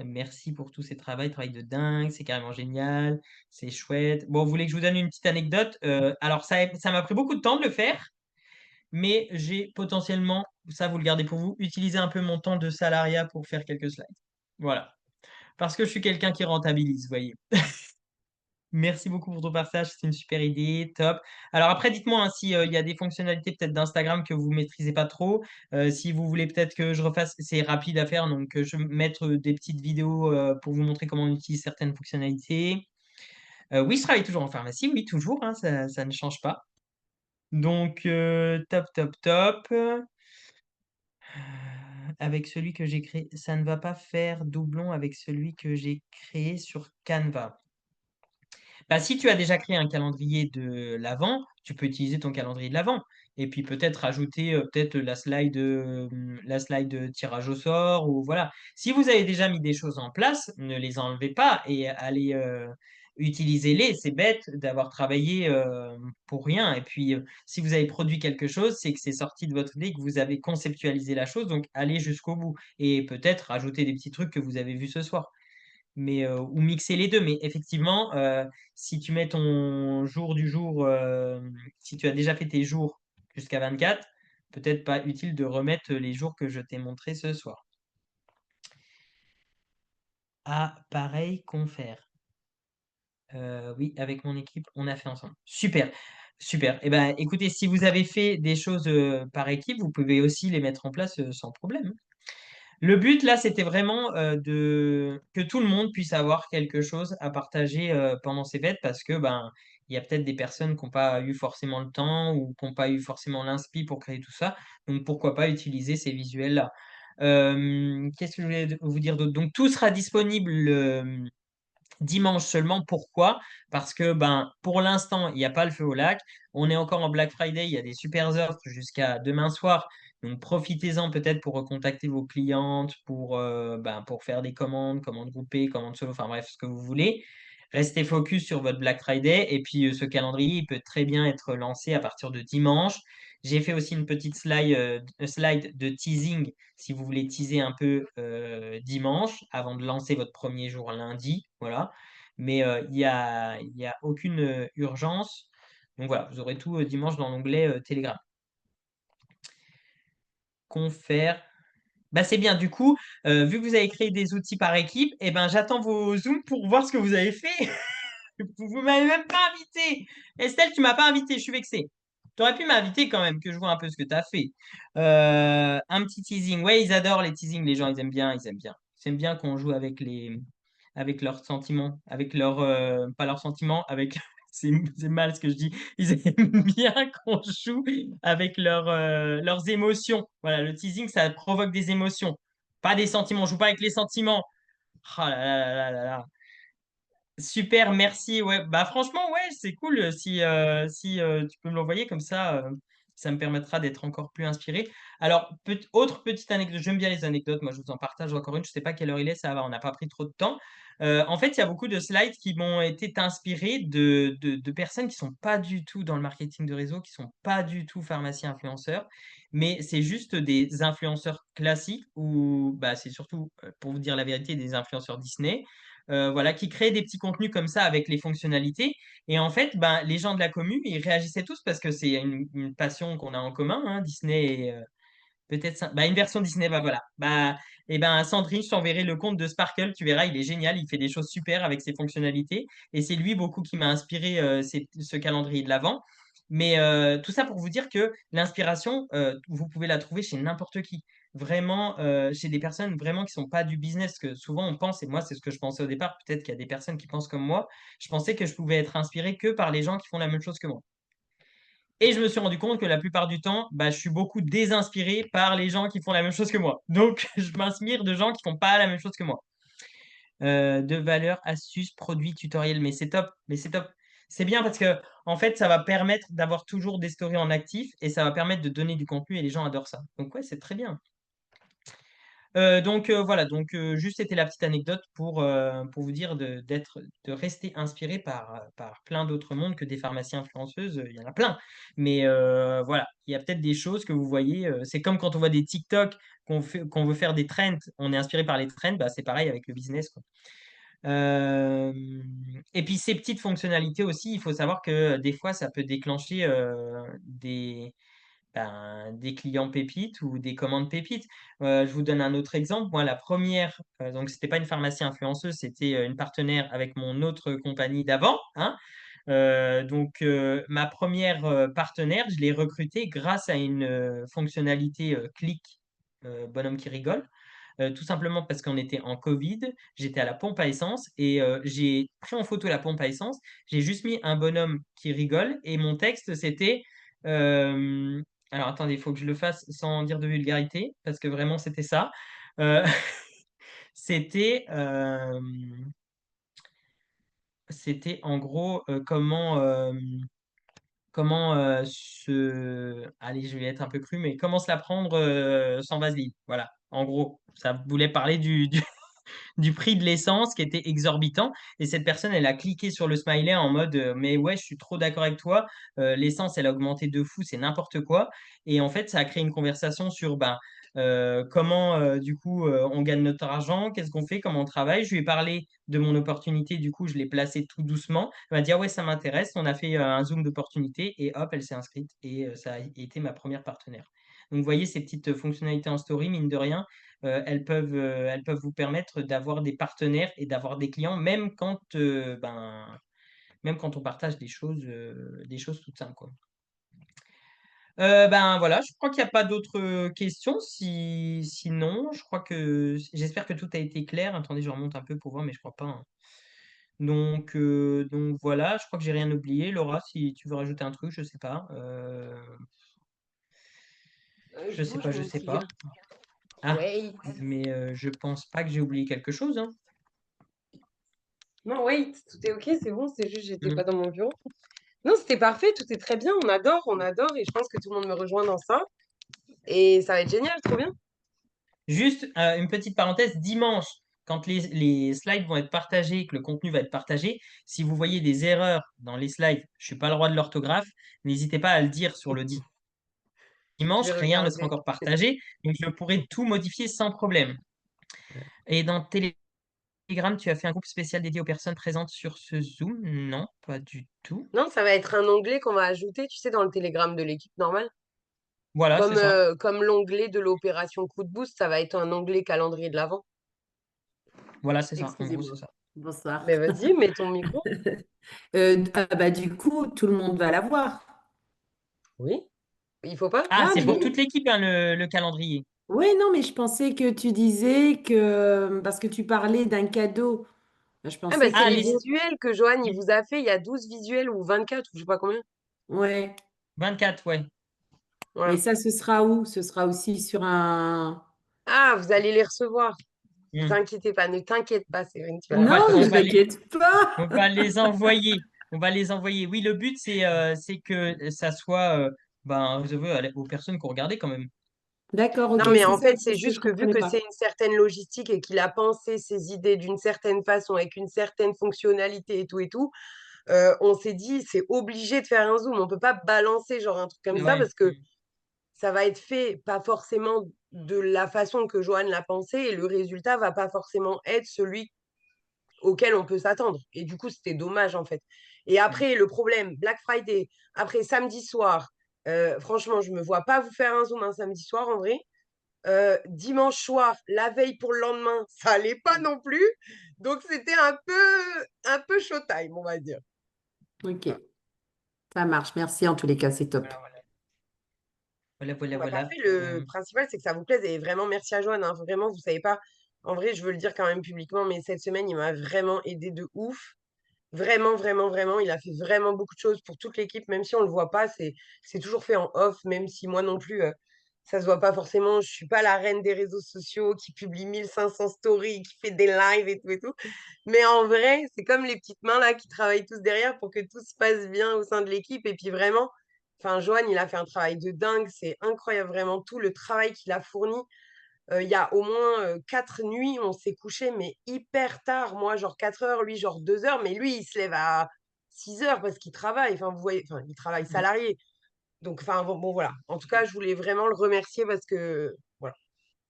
Merci pour tous ces travail de dingue, c'est carrément génial, c'est chouette. Bon, vous voulez que je vous donne une petite anecdote? Alors, ça m'a pris beaucoup de temps de le faire, mais j'ai potentiellement, ça vous le gardez pour vous, utilisé un peu mon temps de salariat pour faire quelques slides. Voilà. Parce que je suis quelqu'un qui rentabilise, vous voyez. Merci beaucoup pour ton partage, c'est une super idée, top. Alors après, dites-moi hein, si, il y a des fonctionnalités peut-être d'Instagram que vous ne maîtrisez pas trop. Si vous voulez peut-être que je refasse, c'est rapide à faire, donc je vais mettre des petites vidéos pour vous montrer comment on utilise certaines fonctionnalités. Oui, je travaille toujours en pharmacie, oui, toujours, hein, ça ne change pas. Donc, top, top, top. Avec celui que j'ai créé, ça ne va pas faire doublon avec celui que j'ai créé sur Canva. Bah, si tu as déjà créé un calendrier de l'avant, tu peux utiliser ton calendrier de l'avant. Et puis peut-être rajouter peut-être la slide de tirage au sort ou voilà. Si vous avez déjà mis des choses en place, ne les enlevez pas et allez utiliser-les. C'est bête d'avoir travaillé pour rien. Et puis si vous avez produit quelque chose, c'est que c'est sorti de votre idée, que vous avez conceptualisé la chose. Donc allez jusqu'au bout et peut-être rajouter des petits trucs que vous avez vus ce soir mais ou mixer les deux. Mais effectivement, si tu mets ton jour du jour, si tu as déjà fait tes jours jusqu'à 24, peut-être pas utile de remettre les jours que je t'ai montrés ce soir. Ah, pareil, confère. Oui, avec mon équipe, on a fait ensemble. Super, super. Eh ben, écoutez, si vous avez fait des choses par équipe, vous pouvez aussi les mettre en place sans problème. Le but, là, c'était vraiment que tout le monde puisse avoir quelque chose à partager pendant ces fêtes parce que ben, il y a peut-être des personnes qui n'ont pas eu forcément le temps ou qui n'ont pas eu forcément l'inspi pour créer tout ça. Donc, pourquoi pas utiliser ces visuels-là. Qu'est-ce que je voulais vous dire d'autre? Donc, tout sera disponible dimanche seulement. Pourquoi? Parce que ben, pour l'instant, il n'y a pas le feu au lac. On est encore en Black Friday, il y a des super offres jusqu'à demain soir. Donc profitez-en peut-être pour recontacter vos clientes, pour faire des commandes groupées, commandes solo, enfin bref, ce que vous voulez. Restez focus sur votre Black Friday et puis ce calendrier, il peut très bien être lancé à partir de dimanche. J'ai fait aussi une petite slide de teasing si vous voulez teaser un peu dimanche avant de lancer votre premier jour lundi. Voilà. Mais il y a aucune urgence. Donc voilà, vous aurez tout dimanche dans l'onglet Telegram. Confère. Bah, c'est bien. Du coup, vu que vous avez créé des outils par équipe, eh ben, j'attends vos Zooms pour voir ce que vous avez fait. Vous m'avez même pas invité. Estelle, tu m'as pas invité, je suis vexé. Tu aurais pu m'inviter quand même, que je vois un peu ce que tu as fait. Un petit teasing. Ouais, ils adorent les teasings, les gens, ils aiment bien, ils aiment bien. Ils aiment bien qu'on joue avec leurs sentiments, avec pas leurs sentiments, avec, c'est mal ce que je dis. Ils aiment bien qu'on joue avec leurs émotions. Voilà, le teasing, ça provoque des émotions, pas des sentiments. On joue pas avec les sentiments. Oh là là là là là là. Super, merci. Ouais, bah franchement, ouais, c'est cool si tu peux me l'envoyer comme ça me permettra d'être encore plus inspiré. Alors, autre petite anecdote, j'aime bien les anecdotes, moi je vous en partage encore une, je sais pas quelle heure il est, ça va, on n'a pas pris trop de temps. En fait, il y a beaucoup de slides qui m'ont été inspirés de personnes qui sont pas du tout dans le marketing de réseau, qui sont pas du tout pharmaciens influenceurs, mais c'est juste des influenceurs classiques ou bah, c'est surtout, pour vous dire la vérité, des influenceurs Disney voilà, qui créait des petits contenus comme ça avec les fonctionnalités. Et en fait, ben, les gens de la commune, ils réagissaient tous parce que c'est une passion qu'on a en commun, hein, Disney et peut-être bah, une version Disney, bah voilà. Bah, et ben Sandrine, je t'enverrai le compte de Sparkle, tu verras, il est génial, il fait des choses super avec ses fonctionnalités. Et c'est lui beaucoup qui m'a inspiré ce calendrier de l'Avent. Mais tout ça pour vous dire que l'inspiration, vous pouvez la trouver chez n'importe qui. Vraiment, chez des personnes vraiment qui sont pas du business, que souvent on pense, et moi c'est ce que je pensais au départ, peut-être qu'il y a des personnes qui pensent comme moi, je pensais que je pouvais être inspiré que par les gens qui font la même chose que moi. Et je me suis rendu compte que la plupart du temps, bah, je suis beaucoup désinspiré par les gens qui font la même chose que moi. Donc, je m'inspire de gens qui font pas la même chose que moi. De valeurs, astuces, produits, tutoriels, mais c'est top, mais c'est top. C'est bien parce que, en fait, ça va permettre d'avoir toujours des stories en actif et ça va permettre de donner du contenu et les gens adorent ça. Donc, ouais, c'est très bien. Voilà, juste c'était la petite anecdote pour vous dire de rester inspiré par plein d'autres mondes que des pharmaciens influenceuses, il y en a plein. Mais voilà, il y a peut-être des choses que vous voyez, c'est comme quand on voit des TikTok qu'on veut faire des trends, on est inspiré par les trends, bah, c'est pareil avec le business, quoi. Euh, et puis ces petites fonctionnalités aussi, il faut savoir que des fois ça peut déclencher des clients pépites ou des commandes pépites. Je vous donne un autre exemple. Moi, la première, donc c'était pas une pharmacie influenceuse, c'était une partenaire avec mon autre compagnie d'avant, hein. Ma première partenaire, je l'ai recrutée grâce à une fonctionnalité clic bonhomme qui rigole. Tout simplement parce qu'on était en Covid, j'étais à la pompe à essence et j'ai pris en photo la pompe à essence, j'ai juste mis un bonhomme qui rigole et mon texte c'était euh, alors attendez, il faut que je le fasse sans dire de vulgarité parce que vraiment c'était ça. Euh, c'était c'était en gros allez, je vais être un peu cru, mais comment se la prendre sans vaseline. Voilà, en gros, ça voulait parler du prix de l'essence qui était exorbitant. Et cette personne, elle a cliqué sur le smiley en mode mais ouais, je suis trop d'accord avec toi. L'essence, elle a augmenté de fou, c'est n'importe quoi. Et en fait, ça a créé une conversation sur ben, comment du coup on gagne notre argent, qu'est-ce qu'on fait, comment on travaille. Je lui ai parlé de mon opportunité, du coup, je l'ai placée tout doucement. Elle m'a dit ah ouais, ça m'intéresse. On a fait un zoom d'opportunité et hop, elle s'est inscrite et ça a été ma première partenaire. Donc, vous voyez ces petites fonctionnalités en story, mine de rien, elles peuvent vous permettre d'avoir des partenaires et d'avoir des clients, même quand on partage des choses toutes simples, quoi. Ben voilà, je crois qu'il n'y a pas d'autres questions. Sinon, je crois que j'espère que tout a été clair. Attendez, je remonte un peu pour voir, mais je crois pas, hein. Donc voilà, je crois que j'ai rien oublié. Laura, si tu veux rajouter un truc, je sais pas. Je sais pas, Bouge je mon sais petit pas. gars. Ah, Wait. mais je pense pas que j'ai oublié quelque chose, hein. Non, wait, tout est ok, c'est bon, c'est juste j'étais Hmm. pas dans mon bureau. Non, c'était parfait, tout est très bien, on adore, et je pense que tout le monde me rejoint dans ça. Et ça va être génial, trop bien. Juste une petite parenthèse, dimanche, quand les slides vont être partagés, que le contenu va être partagé, si vous voyez des erreurs dans les slides, je ne suis pas le roi de l'orthographe, n'hésitez pas à le dire sur le Je dimanche, vais rien ne sera regarder. encore partagé, donc je pourrai tout modifier sans problème. Et dans Telegram, tu as fait un groupe spécial dédié aux personnes présentes sur ce Zoom? Non, pas du tout. Non, ça va être un onglet qu'on va ajouter, tu sais, dans le télégramme de l'équipe normale. Voilà, c'est ça. Comme l'onglet de l'opération coup de boost, ça va être un onglet calendrier de l'Avent. Voilà, c'est ça. En gros, c'est Excusez-moi. ça. Bonsoir. Mais vas-y, mets ton micro. Du coup, tout le monde va l'avoir. Oui, il faut pas? Ah, Ah, c'est pour mais toute l'équipe, hein, le calendrier. ouais, non, mais je pensais que tu disais que parce que tu parlais d'un cadeau. Je Ah bah pensais c'est que Ah, les les autres. visuels que Johan il les vous a fait. Il y a 12 visuels ou 24 ou je sais pas combien. Ouais. 24, ouais. Mais Voilà. ça, ce sera où? Ce sera aussi sur un. Ah, vous allez les recevoir. Vous Hmm. inquiétez pas, ne t'inquiète pas, Séverine, tu vas les Non, On ne recevoir. va les, t'inquiète pas. on va les envoyer. On va les envoyer. Oui, le but, c'est que ça soit ben, réservé aux personnes qui ont regardé quand même. D'accord, ok, Non, mais c'est en ça, fait, c'est c'est ce que juste je que vu comprenais que pas. c'est une certaine logistique et qu'il a pensé ses idées d'une certaine façon, avec une certaine fonctionnalité et tout, on s'est dit, c'est obligé de faire un zoom. On peut pas balancer genre un truc comme ça Ouais. parce que ça va être fait pas forcément de la façon que Johan l'a pensé et le résultat va pas forcément être celui auquel on peut s'attendre. Et du coup, c'était dommage en fait. Et Hmm. après, le problème, Black Friday, après samedi soir, franchement, je me vois pas vous faire un zoom un samedi soir en vrai. Dimanche soir, la veille pour le lendemain, ça allait pas non plus. Donc c'était un peu showtime, on va dire. Ok, Voilà. ça marche. Merci en tous les cas, c'est top. Voilà, voilà. Voilà, voilà, Bon, bah, voilà. parfait. Le principal, c'est que ça vous plaise. Et vraiment, merci à Joanne, hein. Vraiment, vous savez pas. En vrai, je veux le dire quand même publiquement, mais cette semaine, il m'a vraiment aidé de ouf. Vraiment, vraiment, vraiment. Il a fait vraiment beaucoup de choses pour toute l'équipe, même si on le voit pas. C'est toujours fait en off, même si moi non plus, ça se voit pas forcément. Je suis pas la reine des réseaux sociaux qui publie 1500 stories, qui fait des lives et tout et tout. Mais en vrai, c'est comme les petites mains là qui travaillent tous derrière pour que tout se passe bien au sein de l'équipe. Et puis vraiment, enfin, Johan, il a fait un travail de dingue. C'est incroyable, vraiment, tout le travail qu'il a fourni. Il y a au moins 4 nuits, on s'est couché, mais hyper tard. Moi, genre 4 heures, lui, genre 2 heures. Mais lui, il se lève à 6 heures parce qu'il travaille. Enfin, vous voyez, enfin, il travaille Hmm. salarié. Donc, enfin, bon, voilà. En tout cas, je voulais vraiment le remercier parce que, voilà,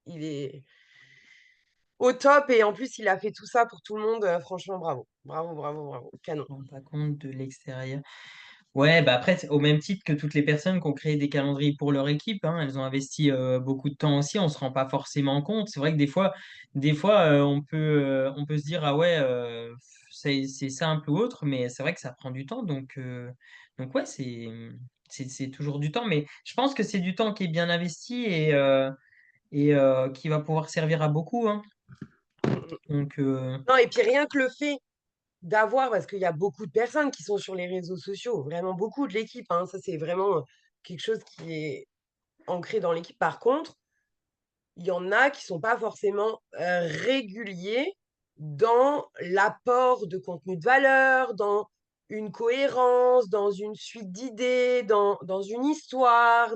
il est au top. Et en plus, il a fait tout ça pour tout le monde. Franchement, bravo. Bravo, bravo, bravo. Canon. Je me rends pas compte de l'extérieur. Ouais, bah après, c'est au même titre que toutes les personnes qui ont créé des calendriers pour leur équipe, hein, elles ont investi beaucoup de temps aussi, on se rend pas forcément compte. C'est vrai que des fois on peut se dire, ah ouais, c'est simple ou autre, mais c'est vrai que ça prend du temps. Donc ouais, c'est toujours du temps. Mais je pense que c'est du temps qui est bien investi et qui va pouvoir servir à beaucoup, hein. Mm, mm. Donc, Non, et puis rien que le fait d'avoir, parce qu'il y a beaucoup de personnes qui sont sur les réseaux sociaux, vraiment beaucoup de l'équipe, hein, ça c'est vraiment quelque chose qui est ancré dans l'équipe. Par contre, il y en a qui sont pas forcément réguliers dans l'apport de contenu de valeur, dans une cohérence, dans une suite d'idées, dans une histoire,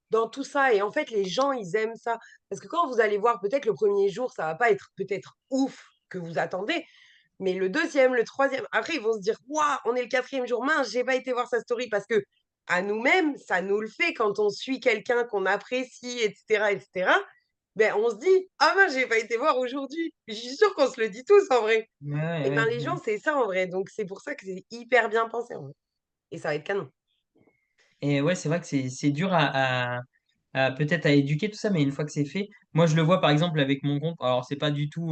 dans tout ça. Et en fait, les gens, ils aiment ça. Parce que quand vous allez voir, peut-être le premier jour, ça va pas être peut-être ouf que vous attendez, mais le deuxième, le troisième, après, ils vont se dire, waouh, on est le quatrième jour, mince, j'ai pas été voir sa story parce que à nous-mêmes, ça nous le fait quand on suit quelqu'un qu'on apprécie, etc., etc. Ben, on se dit, ah ben, j'ai pas été voir aujourd'hui. Je suis sûre qu'on se le dit tous en vrai. ouais, Et ben, ouais, les ouais. gens, c'est ça en vrai. Donc, c'est pour ça que c'est hyper bien pensé en vrai. Et ça va être canon. Et ouais, c'est vrai que c'est dur peut-être à éduquer tout ça, mais une fois que c'est fait, moi je le vois par exemple avec mon compte. Alors c'est pas du tout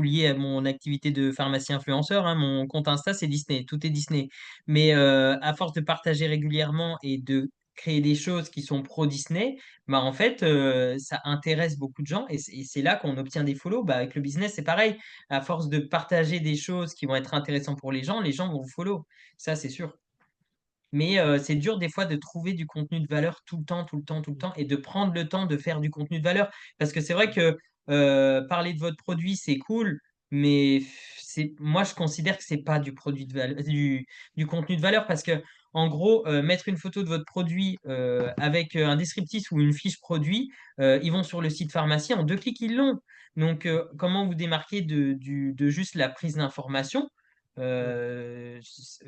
lié à mon activité de pharmacien influenceur, hein. Mon compte Insta c'est Disney, tout est Disney. Mais à force de partager régulièrement et de créer des choses qui sont pro Disney, bah en fait ça intéresse beaucoup de gens et c'est là qu'on obtient des follow. Bah avec le business c'est pareil. À force de partager des choses qui vont être intéressantes pour les gens vont vous follow. Ça c'est sûr. Mais c'est dur des fois de trouver du contenu de valeur tout le temps, tout le temps, tout le temps, et de prendre le temps de faire du contenu de valeur. Parce que c'est vrai que parler de votre produit, c'est cool, mais moi, je considère que c'est pas du produit de valeur, du contenu de valeur, parce que en gros, mettre une photo de votre produit avec un descriptif ou une fiche produit, ils vont sur le site pharmacie, en 2 clics, ils l'ont. Donc, comment vous démarquer de juste la prise d'information? Mm.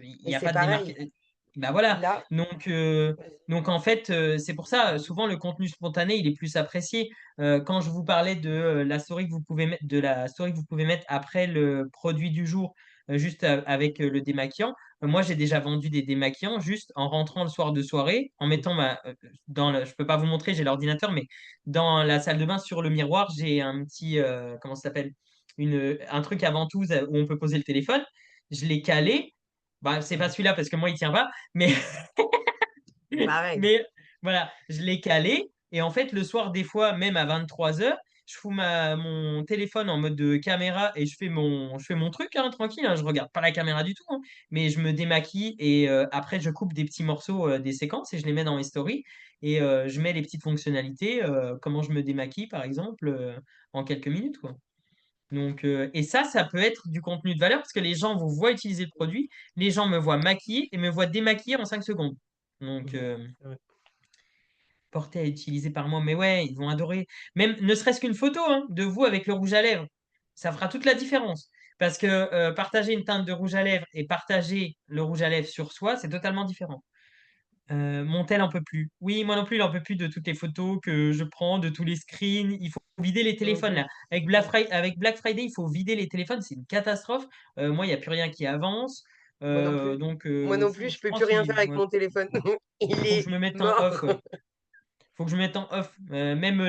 Il n'y Et a c'est pas de pareil. démarqué. Bah voilà. Là, Donc, euh, donc en fait, c'est pour ça, souvent le contenu spontané, il est plus apprécié. Quand je vous parlais de la story que vous pouvez mettre, de la story que vous pouvez mettre après le produit du jour, juste avec le démaquillant. Moi, j'ai déjà vendu des démaquillants juste en rentrant le soir de soirée, en mettant je peux pas vous montrer, j'ai l'ordinateur, mais dans la salle de bain, sur le miroir, j'ai un petit, comment ça s'appelle? Un truc à ventouse où on peut poser le téléphone. Je l'ai calé. Bah, c'est pas celui-là parce que moi, il tient pas, mais Pareil. mais voilà, je l'ai calé. Et en fait, le soir, des fois, même à 23 heures, je fous mon téléphone en mode de caméra et je fais mon truc, hein, tranquille. Hein, je regarde pas la caméra du tout, hein, mais je me démaquille et après, je coupe des petits morceaux des séquences et je les mets dans mes stories. Et je mets les petites fonctionnalités, comment je me démaquille, par exemple, en quelques minutes, quoi. Donc, et ça peut être du contenu de valeur parce que les gens vous voient utiliser le produit, les gens me voient maquiller et me voient démaquiller en 5 secondes. Donc, Ouais. porté à utiliser par moi. Mais ouais, ils vont adorer. Même ne serait-ce qu'une photo de vous avec le rouge à lèvres, ça fera toute la différence. Parce que partager une teinte de rouge à lèvres et partager le rouge à lèvres sur soi, c'est totalement différent. Mon tel en peut plus. Oui, moi non plus, il en peut plus de toutes les photos que je prends, de tous les screens. Il faut vider les téléphones Mhm. là. Avec Black Friday, il faut vider les téléphones, c'est une catastrophe. Moi, il n'y a plus rien qui avance. Moi non plus. Donc, Moi non plus, je je peux plus pense rien faire qu'il avec ouais, mon téléphone. Il faut que je est me mette en mort. off, ouais. Faut que je me mette en off. Même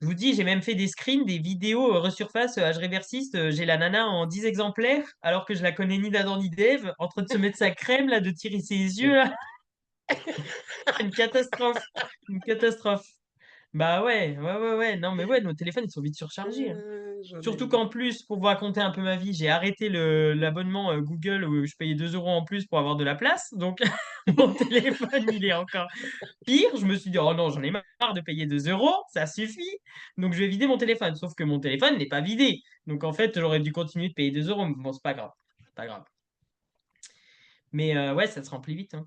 je vous dis, j'ai même fait des screens, des vidéos resurface H-Reversiste. J'ai la nana en 10 exemplaires, alors que je la connais ni d'Adam ni d'Ève, en train de se mettre sa crème, là, de tirer ses yeux, là. Une catastrophe. Une catastrophe. Bah ouais, ouais, ouais, ouais. Non, mais ouais, nos téléphones, ils sont vite surchargés, hein. J'en ai Surtout marre. qu'en plus, pour vous raconter un peu ma vie, j'ai arrêté l'abonnement Google où je payais 2 euros en plus pour avoir de la place. Donc, mon téléphone, il est encore pire. Je me suis dit, oh non, j'en ai marre de payer 2 euros, ça suffit. Donc, je vais vider mon téléphone. Sauf que mon téléphone n'est pas vidé. Donc, en fait, j'aurais dû continuer de payer 2 euros. Mais bon, c'est pas grave. C'est pas grave. Mais ouais, ça se remplit vite, hein.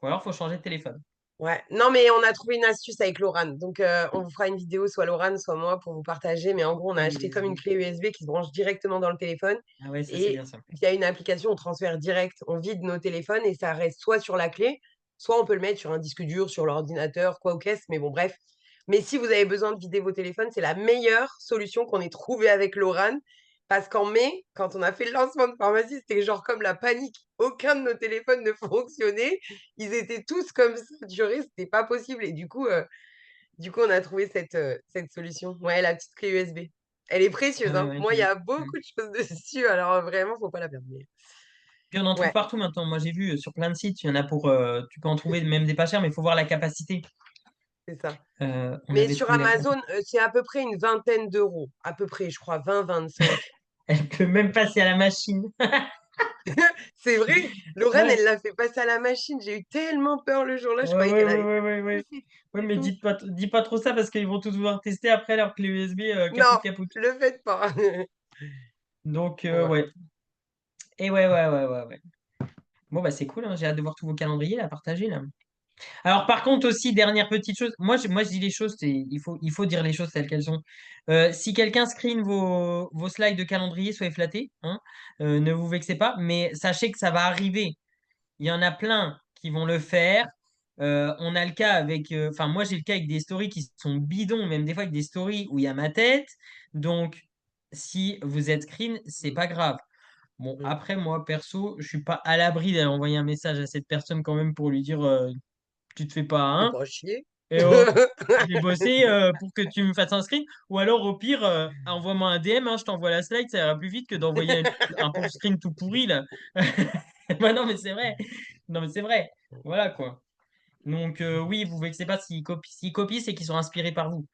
Ou alors, faut changer de téléphone. Ouais. Non, mais on a trouvé une astuce avec Lorane. Donc, on vous fera une vidéo, soit Lorane, soit moi, pour vous partager. Mais en gros, on a Clé acheté comme une USB. clé USB qui se branche directement dans le téléphone. Ah ouais, ça, c'est bien Et ça. il y a une application, on transfère direct, on vide nos téléphones et ça reste soit sur la clé, soit on peut le mettre sur un disque dur, sur l'ordinateur, quoi ou qu'est-ce. Mais bon, bref. Mais si vous avez besoin de vider vos téléphones, c'est la meilleure solution qu'on ait trouvée avec Lorane. Parce qu'en mai, quand on a fait le lancement de pharmacie, c'était genre comme la panique. Aucun de nos téléphones ne fonctionnait. Ils étaient tous comme ça, durés, c'était pas possible. Et du coup, on a trouvé cette solution. Ouais, la petite clé USB. Elle est Ah précieuse, ouais, hein. ouais, Moi, il y a ouais. beaucoup de choses dessus, alors vraiment, faut pas la perdre. Puis on en trouve Ouais, partout maintenant. Moi, j'ai vu sur plein de sites, il y en a tu peux en trouver même des pas chers, mais il faut voir la capacité. c'est ça. On Mais avait sur trouvé Amazon, c'est à peu près une vingtaine d'euros. À peu près, je crois, 20, 25. Elle peut même passer à la machine. C'est vrai, Lorraine, Ouais, elle l'a fait passer à la machine. J'ai eu tellement peur le jour-là, je ouais, croyais ouais, qu'elle ouais, allait ouais, ouais, ouais. péter Ouais, et mais tout. dis pas trop ça parce qu'ils vont tous vouloir tester après leur clé USB capoute Non, capoute. le faites pas. Donc, Bon, voilà. ouais. Et ouais, ouais, ouais, ouais, ouais. Bon, bah, c'est cool, hein. J'ai hâte de voir tous vos calendriers à partager, là. Alors, par contre, aussi, dernière petite chose, moi, je dis les choses, il faut dire les choses telles qu'elles sont. Si quelqu'un screen vos slides de calendrier, soyez flattés, hein, ne vous vexez pas, mais sachez que ça va arriver. Il y en a plein qui vont le faire. On a le cas enfin, moi, j'ai le cas avec des stories qui sont bidons, même des fois avec des stories où il y a ma tête. Donc, si vous êtes screen, c'est Mm, pas grave. Bon, mm. après, moi, perso, je suis pas à l'abri d'aller envoyer un message à cette personne quand même pour lui dire tu te fais pas Fais un. pas chier. Et oh, j'ai bossé pour que tu me fasses un screen. Ou alors, au pire, envoie-moi un DM, hein, je t'envoie la slide, ça ira plus vite que d'envoyer un pauvre screen tout pourri, là. Bah non, mais c'est vrai. Non, mais c'est vrai. Voilà, quoi. Donc, oui, vous vexez pas s'ils copient. S'ils copient, c'est qu'ils sont inspirés par vous.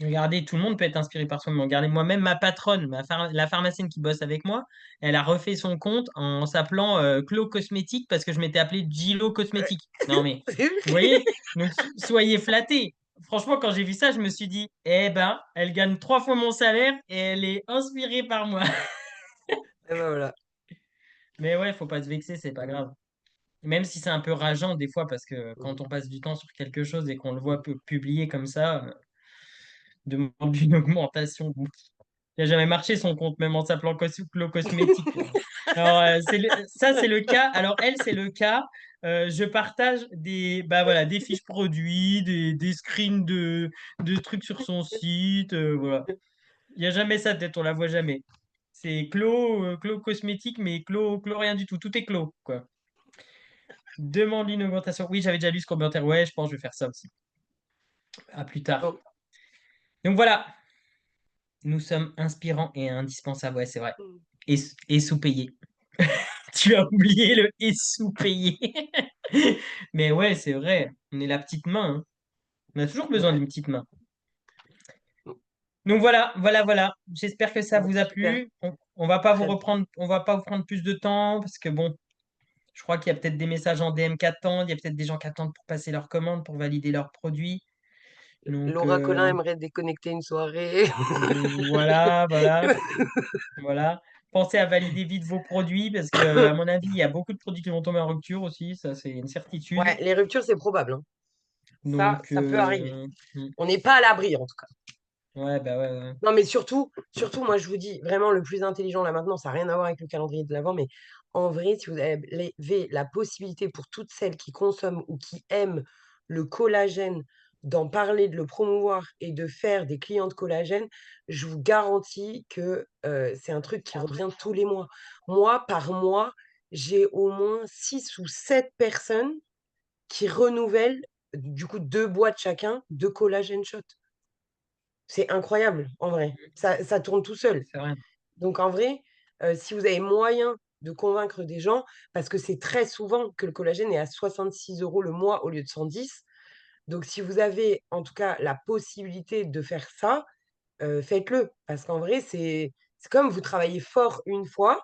Regardez, tout le monde peut être inspiré par soi-même. Regardez, moi-même, ma patronne, la pharmacienne qui bosse avec moi, elle a refait son compte en s'appelant Clo Cosmétique parce que je m'étais appelé Gilo Cosmétique. Non, mais C'est vous vrai. voyez? Donc, soyez flattés. Franchement, quand j'ai vu ça, je me suis dit, eh ben, elle gagne 3 fois mon salaire et elle est inspirée par moi. Et ben voilà. Mais ouais, faut pas se vexer, c'est pas grave. Même si c'est un peu rageant des fois, parce que Mm. quand on passe du temps sur quelque chose et qu'on le voit publié comme ça, demande une augmentation. Il n'a jamais marché son compte, même en s'appelant Clo Cosmétique. Alors, ça, c'est le cas. Alors, elle, c'est le cas. Je partage bah, voilà, des fiches produits, des screens de trucs sur son site. Voilà. Il n'y a jamais ça, peut-être, on la voit jamais. C'est clos cosmétique, mais clos rien du tout. Tout est clos, quoi. Demande une augmentation. Oui, j'avais déjà lu ce commentaire. Ouais, je pense que je vais faire ça aussi. À plus tard. Bon. Donc voilà, nous sommes inspirants et indispensables. Ouais, c'est vrai. Mm. Et sous-payés. Tu as oublié le et sous-payé. Mais ouais, c'est vrai. On est la petite main, hein. On a toujours besoin Ouais. d'une petite main. Donc voilà. J'espère que ça Bon, vous a super. plu. On va pas vous Très bien. reprendre, on va pas vous prendre plus de temps parce que bon, je crois qu'il y a peut-être des messages en DM qui attendent, il y a peut-être des gens qui attendent pour passer leur commande, pour valider leurs produits. Donc Laura Collin aimerait déconnecter une soirée. voilà. Pensez à valider vite vos produits parce que, à mon avis, il y a beaucoup de produits qui vont tomber en rupture aussi. Ça, c'est une certitude. Ouais, les ruptures, c'est probable, hein. Donc, Ça peut arriver. On n'est pas à l'abri, en tout cas. ouais, bah ouais, ouais. Non, mais surtout, moi, je vous dis, vraiment, le plus intelligent là maintenant, ça n'a rien à voir avec le calendrier de l'Avent, mais en vrai, si vous avez la possibilité pour toutes celles qui consomment ou qui aiment le collagène, d'en parler, de le promouvoir et de faire des clients de collagène, je vous garantis que c'est un truc qui revient tous les mois. Moi, par mois, j'ai au moins 6 ou 7 personnes qui renouvellent, du coup, 2 boîtes chacun de collagène shot. C'est incroyable, en vrai. Ça tourne tout seul. C'est vrai. Donc en vrai, si vous avez moyen de convaincre des gens, parce que c'est très souvent que le collagène est à 66 € le mois au lieu de 110. Donc si vous avez en tout cas la possibilité de faire ça, faites-le. Parce qu'en vrai, c'est comme vous travaillez fort une fois,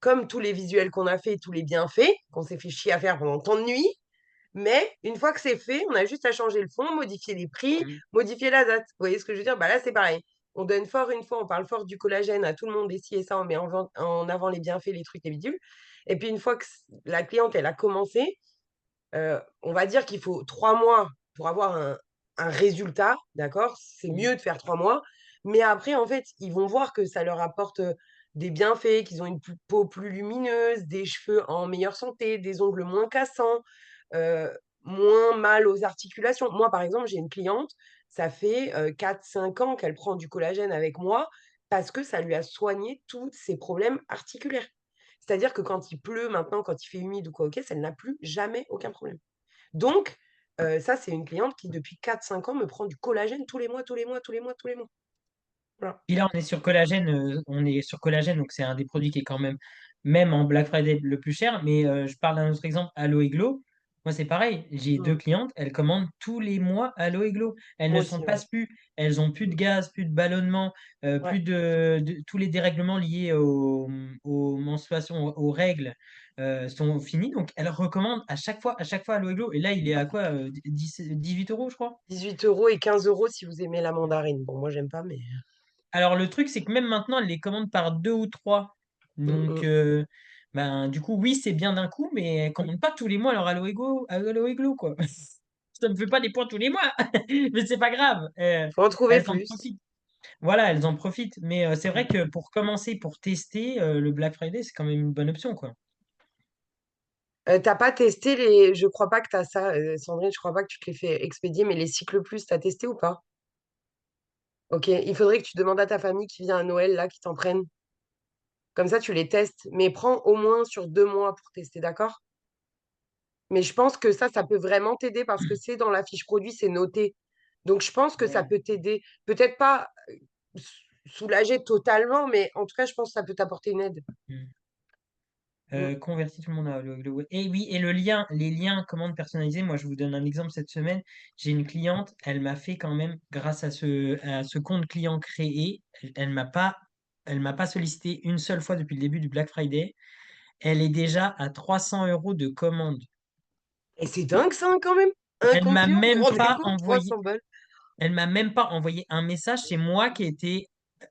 comme tous les visuels qu'on a fait, tous les bienfaits qu'on s'est fait chier à faire pendant tant de nuits. Mais une fois que c'est fait, on a juste à changer le fond, modifier les prix, modifier la date. Vous voyez ce que je veux dire? Bah là, c'est pareil. On donne fort une fois, on parle fort du collagène à tout le monde, et ci et ça, on met en avant les bienfaits, les trucs, les bidules. Et puis une fois que la cliente, elle a commencé, on va dire qu'il faut 3 mois pour avoir un résultat, d'accord? C'est mieux de faire 3 mois. Mais après, en fait, ils vont voir que ça leur apporte des bienfaits, qu'ils ont une peau plus lumineuse, des cheveux en meilleure santé, des ongles moins cassants, heu, moins mal aux articulations. Moi, par exemple, j'ai une cliente, ça fait 4-5 ans qu'elle prend du collagène avec moi parce que ça lui a soigné tous ses problèmes articulaires. C'est-à-dire que quand il pleut maintenant, quand il fait humide ou quoi, OK, elle n'a plus jamais aucun problème. Donc ça, c'est une cliente qui, depuis 4-5 ans, me prend du collagène tous les mois, tous les mois, tous les mois, tous les mois. Voilà. Puis là, on est sur collagène, donc c'est un des produits qui est quand même en Black Friday, le plus cher. Mais je parle d'un autre exemple, Aloe Glow. Moi, c'est pareil. J'ai deux Mmh. clientes, elles commandent tous les mois Aloe Glow. Elles Moi ne s'en aussi, ouais. passent plus. Elles ont plus de Mmh. gaz, plus de ballonnement, Ouais. plus tous les dérèglements liés aux menstruations, aux règles sont finis. Donc, elles recommandent à chaque fois Aloe Glow. Et là, il est à quoi? 18 €, je crois. 18 € et 15 € si vous aimez la mandarine. Bon, moi, j'aime pas, mais Alors, le truc, c'est que même maintenant, elle les commande par deux ou trois. mmh Donc, mh. ben, du coup, oui, c'est bien d'un coup, mais elle commande pas tous les mois leur Aloe Glow, quoi. Ça ne fait pas des points tous les mois, mais c'est pas grave. Faut en trouver Elles en plus. profitent. Voilà, elles en profitent. Mais c'est vrai que pour commencer, pour tester, le Black Friday, c'est quand même une bonne option, quoi. Tu pas testé les je crois pas que tu as ça, Sandrine, je crois pas que tu te les fais expédier, mais les cycles plus, tu as testé ou pas? OK, il faudrait que tu demandes à ta famille qui vient à Noël, là, qu'ils t'en prennent. Comme ça, tu les testes, mais prends au moins sur 2 mois pour tester, d'accord? Mais je pense que ça peut vraiment t'aider parce que c'est dans la fiche produit, c'est noté. Donc je pense que ça Ouais. peut t'aider. Peut-être pas, soulager totalement, mais en tout cas, je pense que ça peut t'apporter une aide. Mm. Mmh. Convertit tout le monde à Aloe Glow. Et oui, et les liens commandes personnalisées, moi je vous donne un exemple cette semaine. J'ai une cliente, elle m'a fait quand même, grâce à ce compte client créé, elle m'a pas sollicité une seule fois depuis le début du Black Friday. Elle est déjà à 300 € de commande. Et c'est dingue ça, hein, quand même! Un Elle compte m'a client, vous vous même rendez pas compte? envoyé, 300 balles. elle m'a même pas envoyé un message. C'est moi qui ai été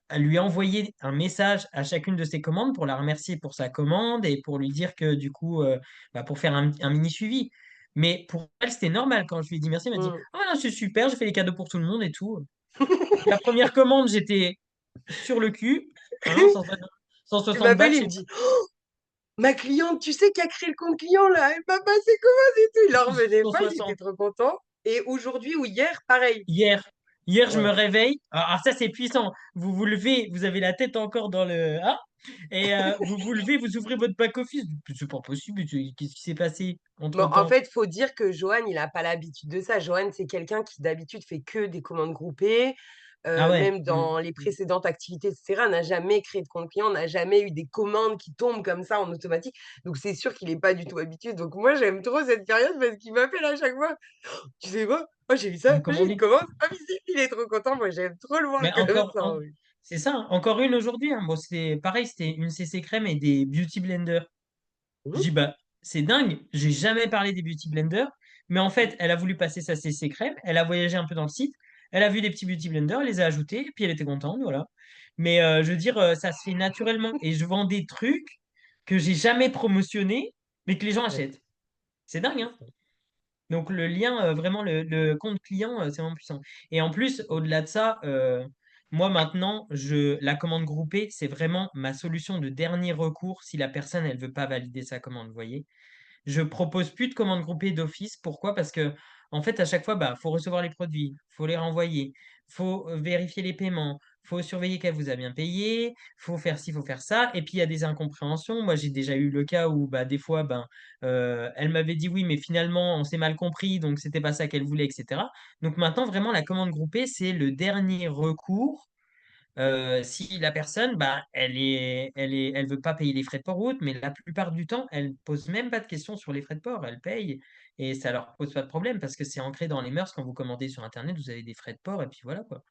à lui envoyer un message à chacune de ses commandes pour la remercier pour sa commande et pour lui dire que du coup, bah, pour faire un mini suivi. Mais pour elle, c'était normal quand je lui ai dit merci. Elle m'a dit: Mmh. Ah non, c'est super, j'ai fait les cadeaux pour tout le monde et tout. La première commande, j'étais sur le cul, hein, Il 160 m'appelle, balles il chez me dit: «Ma cliente, tu sais qui a créé le compte client là, elle m'a passé commande et tout». Il en revenait pas, il était 160 trop content et aujourd'hui ou hier, pareil. hier. Hier, je me Ouais. réveille. Alors ça, c'est puissant. Vous vous levez, vous avez la tête encore dans le... Hein, et vous vous levez, vous ouvrez votre back-office. C'est pas possible. Qu'est-ce qui s'est passé Bon, en entre-temps? fait, faut dire que Johan, il a pas l'habitude de ça. Johan, c'est quelqu'un qui d'habitude fait que des commandes groupées. Ah ouais. Même dans les précédentes activités, etc., n'a jamais créé de compte client, n'a jamais eu des commandes qui tombent comme ça en automatique. Donc, c'est sûr qu'il n'est pas du tout habitué. Donc, moi, j'aime trop cette période parce qu'il m'appelle à chaque fois. Tu sais pas? Oh, j'ai vu ça. Une Oh, j'ai une commande. commande. Ah, mais si, il est trop content. Moi, j'aime trop le voir Mais comme encore, ça, en vrai. c'est ça, hein. Encore une aujourd'hui, hein. Bon, c'était pareil, c'était une CC crème et des beauty blenders. Je Mhm. dis, bah, c'est dingue, j'ai jamais parlé des beauty blenders, mais en fait, elle a voulu passer sa CC crème, elle a voyagé un peu dans le site, elle a vu des petits beauty blenders, elle les a ajoutés, et puis elle était contente, voilà. Mais je veux dire, ça se fait naturellement, et je vends des trucs que j'ai jamais promotionnés, mais que les gens Ouais, achètent. C'est dingue, c'est hein? ça. Donc le lien, vraiment, le compte client, c'est vraiment puissant. Et en plus, au-delà de ça, moi maintenant, la commande groupée, c'est vraiment ma solution de dernier recours si la personne, elle veut pas valider sa commande, vous voyez? Je propose plus de commandes groupées d'office. Pourquoi? Parce que, en fait, à chaque fois, bah, faut recevoir les produits, faut les renvoyer, faut vérifier les paiements, faut surveiller qu'elle vous a bien payé, faut faire ci, faut faire ça. Et puis, il y a des incompréhensions. Moi, j'ai déjà eu le cas où, bah, des fois, ben, elle m'avait dit oui, mais finalement, on s'est mal compris, donc c'était pas ça qu'elle voulait, etc. Donc maintenant, vraiment, la commande groupée, c'est le dernier recours si la personne, bah, elle veut pas payer les frais de port route, mais la plupart du temps, elle pose même pas de questions sur les frais de port, elle paye et ça leur pose pas de problème parce que c'est ancré dans les mœurs. Quand vous commandez sur Internet, vous avez des frais de port et puis voilà quoi.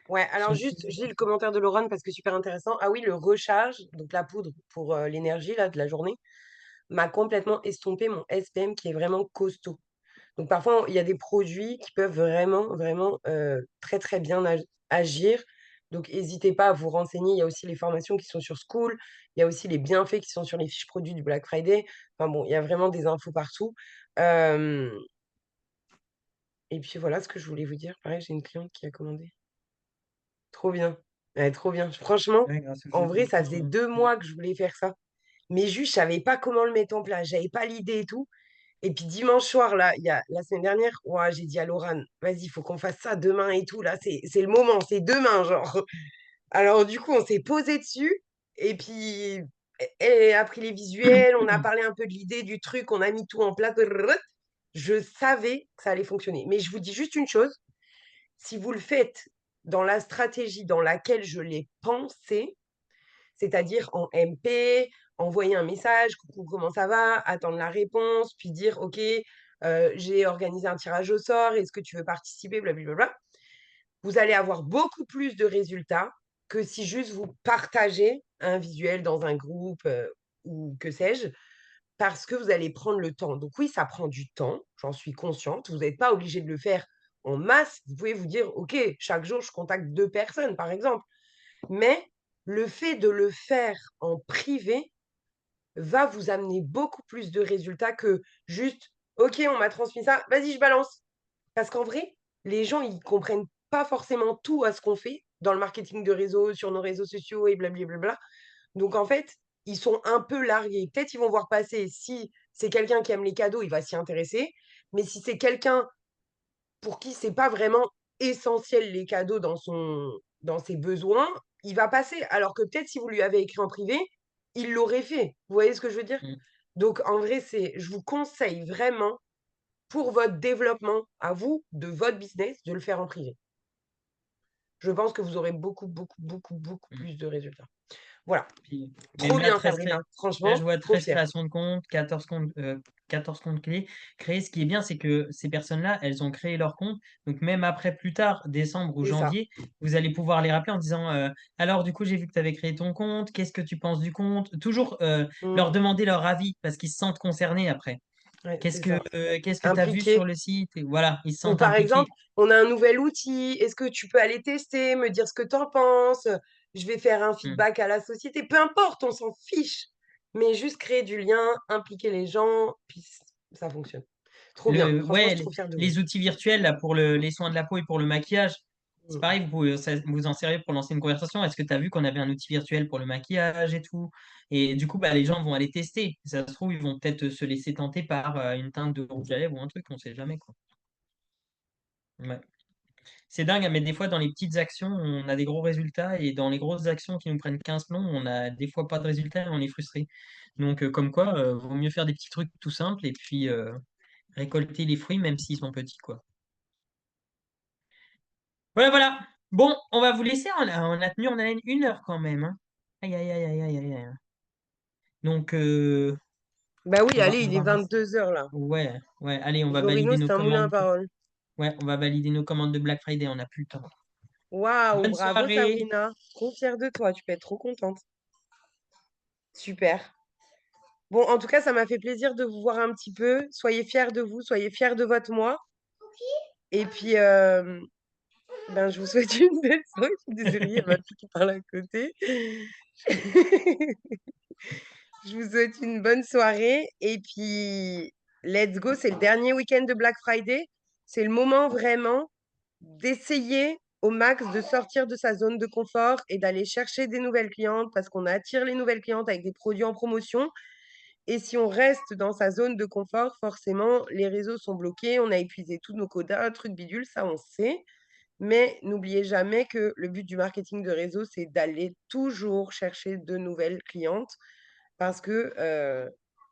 Ouais, Ils alors sont juste, plus- j'ai le commentaire de Laurent parce que super intéressant. Ah oui, le recharge, donc la poudre pour l'énergie là, de la journée, m'a complètement estompé mon SPM qui est vraiment costaud. Donc parfois, il y a des produits qui peuvent vraiment, vraiment très, très bien agir. Donc n'hésitez pas à vous renseigner. Il y a aussi les formations qui sont sur School. Il y a aussi les bienfaits qui sont sur les fiches produits du Black Friday. Enfin bon, il y a vraiment des infos partout. Euh, et puis voilà ce que je voulais vous dire. Pareil, j'ai une cliente qui a commandé. Trop bien. Ouais, trop bien. Franchement, Ouais, grâce au en jeu vrai, ça concours. faisait 2 mois que je voulais faire ça. Mais juste, je savais pas comment le mettre en place. J'avais pas l'idée et tout. Et puis dimanche soir, là, il y a la semaine dernière, ouah, j'ai dit à Laurent, vas-y, il faut qu'on fasse ça demain et tout. Là, c'est le moment, c'est demain, genre. Alors, du coup, on s'est posé dessus. Et puis, elle a pris les visuels, on a parlé un peu de l'idée, du truc, on a mis tout en place. Je savais que ça allait fonctionner. Mais je vous dis juste une chose, si vous le faites dans la stratégie dans laquelle je l'ai pensé, c'est-à-dire en MP, envoyer un message, coucou, comment ça va, attendre la réponse, puis dire, OK, j'ai organisé un tirage au sort, est-ce que tu veux participer, blablabla. Vous allez avoir beaucoup plus de résultats que si juste vous partagez un visuel dans un groupe ou que sais-je, parce que vous allez prendre le temps. Donc oui, ça prend du temps, j'en suis consciente. Vous n'êtes pas obligé de le faire en masse. Vous pouvez vous dire, OK, chaque jour, je contacte 2 personnes, par exemple. Mais le fait de le faire en privé va vous amener beaucoup plus de résultats que juste, OK, on m'a transmis ça, vas-y, je balance. Parce qu'en vrai, les gens, ils comprennent pas forcément tout à ce qu'on fait dans le marketing de réseau, sur nos réseaux sociaux et blablabla. Donc en fait, ils sont un peu largués. Peut-être ils vont voir passer si c'est quelqu'un qui aime les cadeaux, il va s'y intéresser. Mais si c'est quelqu'un pour qui c'est pas vraiment essentiel les cadeaux dans ses besoins, il va passer. Alors que peut-être si vous lui avez écrit en privé, il l'aurait fait. Vous voyez ce que je veux dire? Donc en vrai, je vous conseille vraiment pour votre développement à vous, de votre business, de le faire en privé. Je pense que vous aurez beaucoup, beaucoup, beaucoup, beaucoup plus de résultats. Voilà. Puis, même Trop là, bien, Sabrina. là, je Franchement, vois trop 13 fière. créations de comptes, 14 comptes clés créés. Ce qui est bien, c'est que ces personnes-là, elles ont créé leur compte. Donc, même après, plus tard, décembre ou C'est ça. janvier, vous allez pouvoir les rappeler en disant alors, du coup, j'ai vu que tu avais créé ton compte. Qu'est-ce que tu penses du compte? Toujours leur Mm. demander leur avis parce qu'ils se sentent concernés après. Ouais, c'est ça. Qu'est-ce que tu as vu sur Impliqué. le site? Et voilà, ils se Ou sentent par impliqués. exemple, on a un nouvel outil, est-ce que tu peux aller tester, me dire ce que tu en penses? Je vais faire un Hmm. feedback à la société. Peu importe, on s'en fiche. Mais juste créer du lien, impliquer les gens, puis ça fonctionne. Trop bien. Franchement, je Ouais, suis trop fière de vous. les outils virtuels là, pour les soins de la peau et pour le maquillage, c'est Mm. pareil, vous pouvez vous en servir pour lancer une conversation. Est-ce que tu as vu qu'on avait un outil virtuel pour le maquillage et tout? Et du coup, bah, les gens vont aller tester. Ça se trouve, ils vont peut-être se laisser tenter par une teinte de rouge à lèvres ou un truc, on sait jamais, quoi. Ouais. C'est dingue, mais des fois, dans les petites actions, on a des gros résultats et dans les grosses actions qui nous prennent 15 plombs, on a des fois pas de résultats et on est frustré. Donc, comme quoi, vaut mieux faire des petits trucs tout simples et puis récolter les fruits, même s'ils sont petits, quoi. Voilà, voilà. Bon, on va vous laisser. On a tenu en haleine 1 heure quand même, hein. Aïe, aïe, aïe, aïe, aïe, aïe, aïe. Donc, Bah oui, on va, allez, on il est va, 22 heures là. ouais, ouais, allez, on va Florino, valider nos c'est un moulin à commandes. parole. Ouais, on va valider nos commandes de Black Friday, on n'a plus le temps. Waouh, Bonne bravo soirée. Sabrina. Trop fière de toi, tu peux être trop contente. Super. Bon, en tout cas, ça m'a fait plaisir de vous voir un petit peu. Soyez fiers de vous, soyez fiers de votre moi. Et puis, ben, je vous souhaite une belle soirée. Je suis désolée, il y a ma fille qui parle à côté. Je vous souhaite une bonne soirée. Et puis, let's go. C'est le dernier week-end de Black Friday. C'est le moment vraiment d'essayer au max de sortir de sa zone de confort et d'aller chercher des nouvelles clientes parce qu'on attire les nouvelles clientes avec des produits en promotion. Et si on reste dans sa zone de confort, forcément, les réseaux sont bloqués, on a épuisé tous nos quotas, truc bidule, ça on sait. Mais n'oubliez jamais que le but du marketing de réseau, c'est d'aller toujours chercher de nouvelles clientes parce que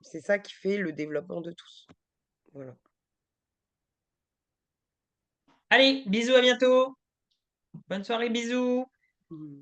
c'est ça qui fait le développement de tous. Voilà. Allez, bisous, à bientôt. Bonne soirée, bisous. Mmh.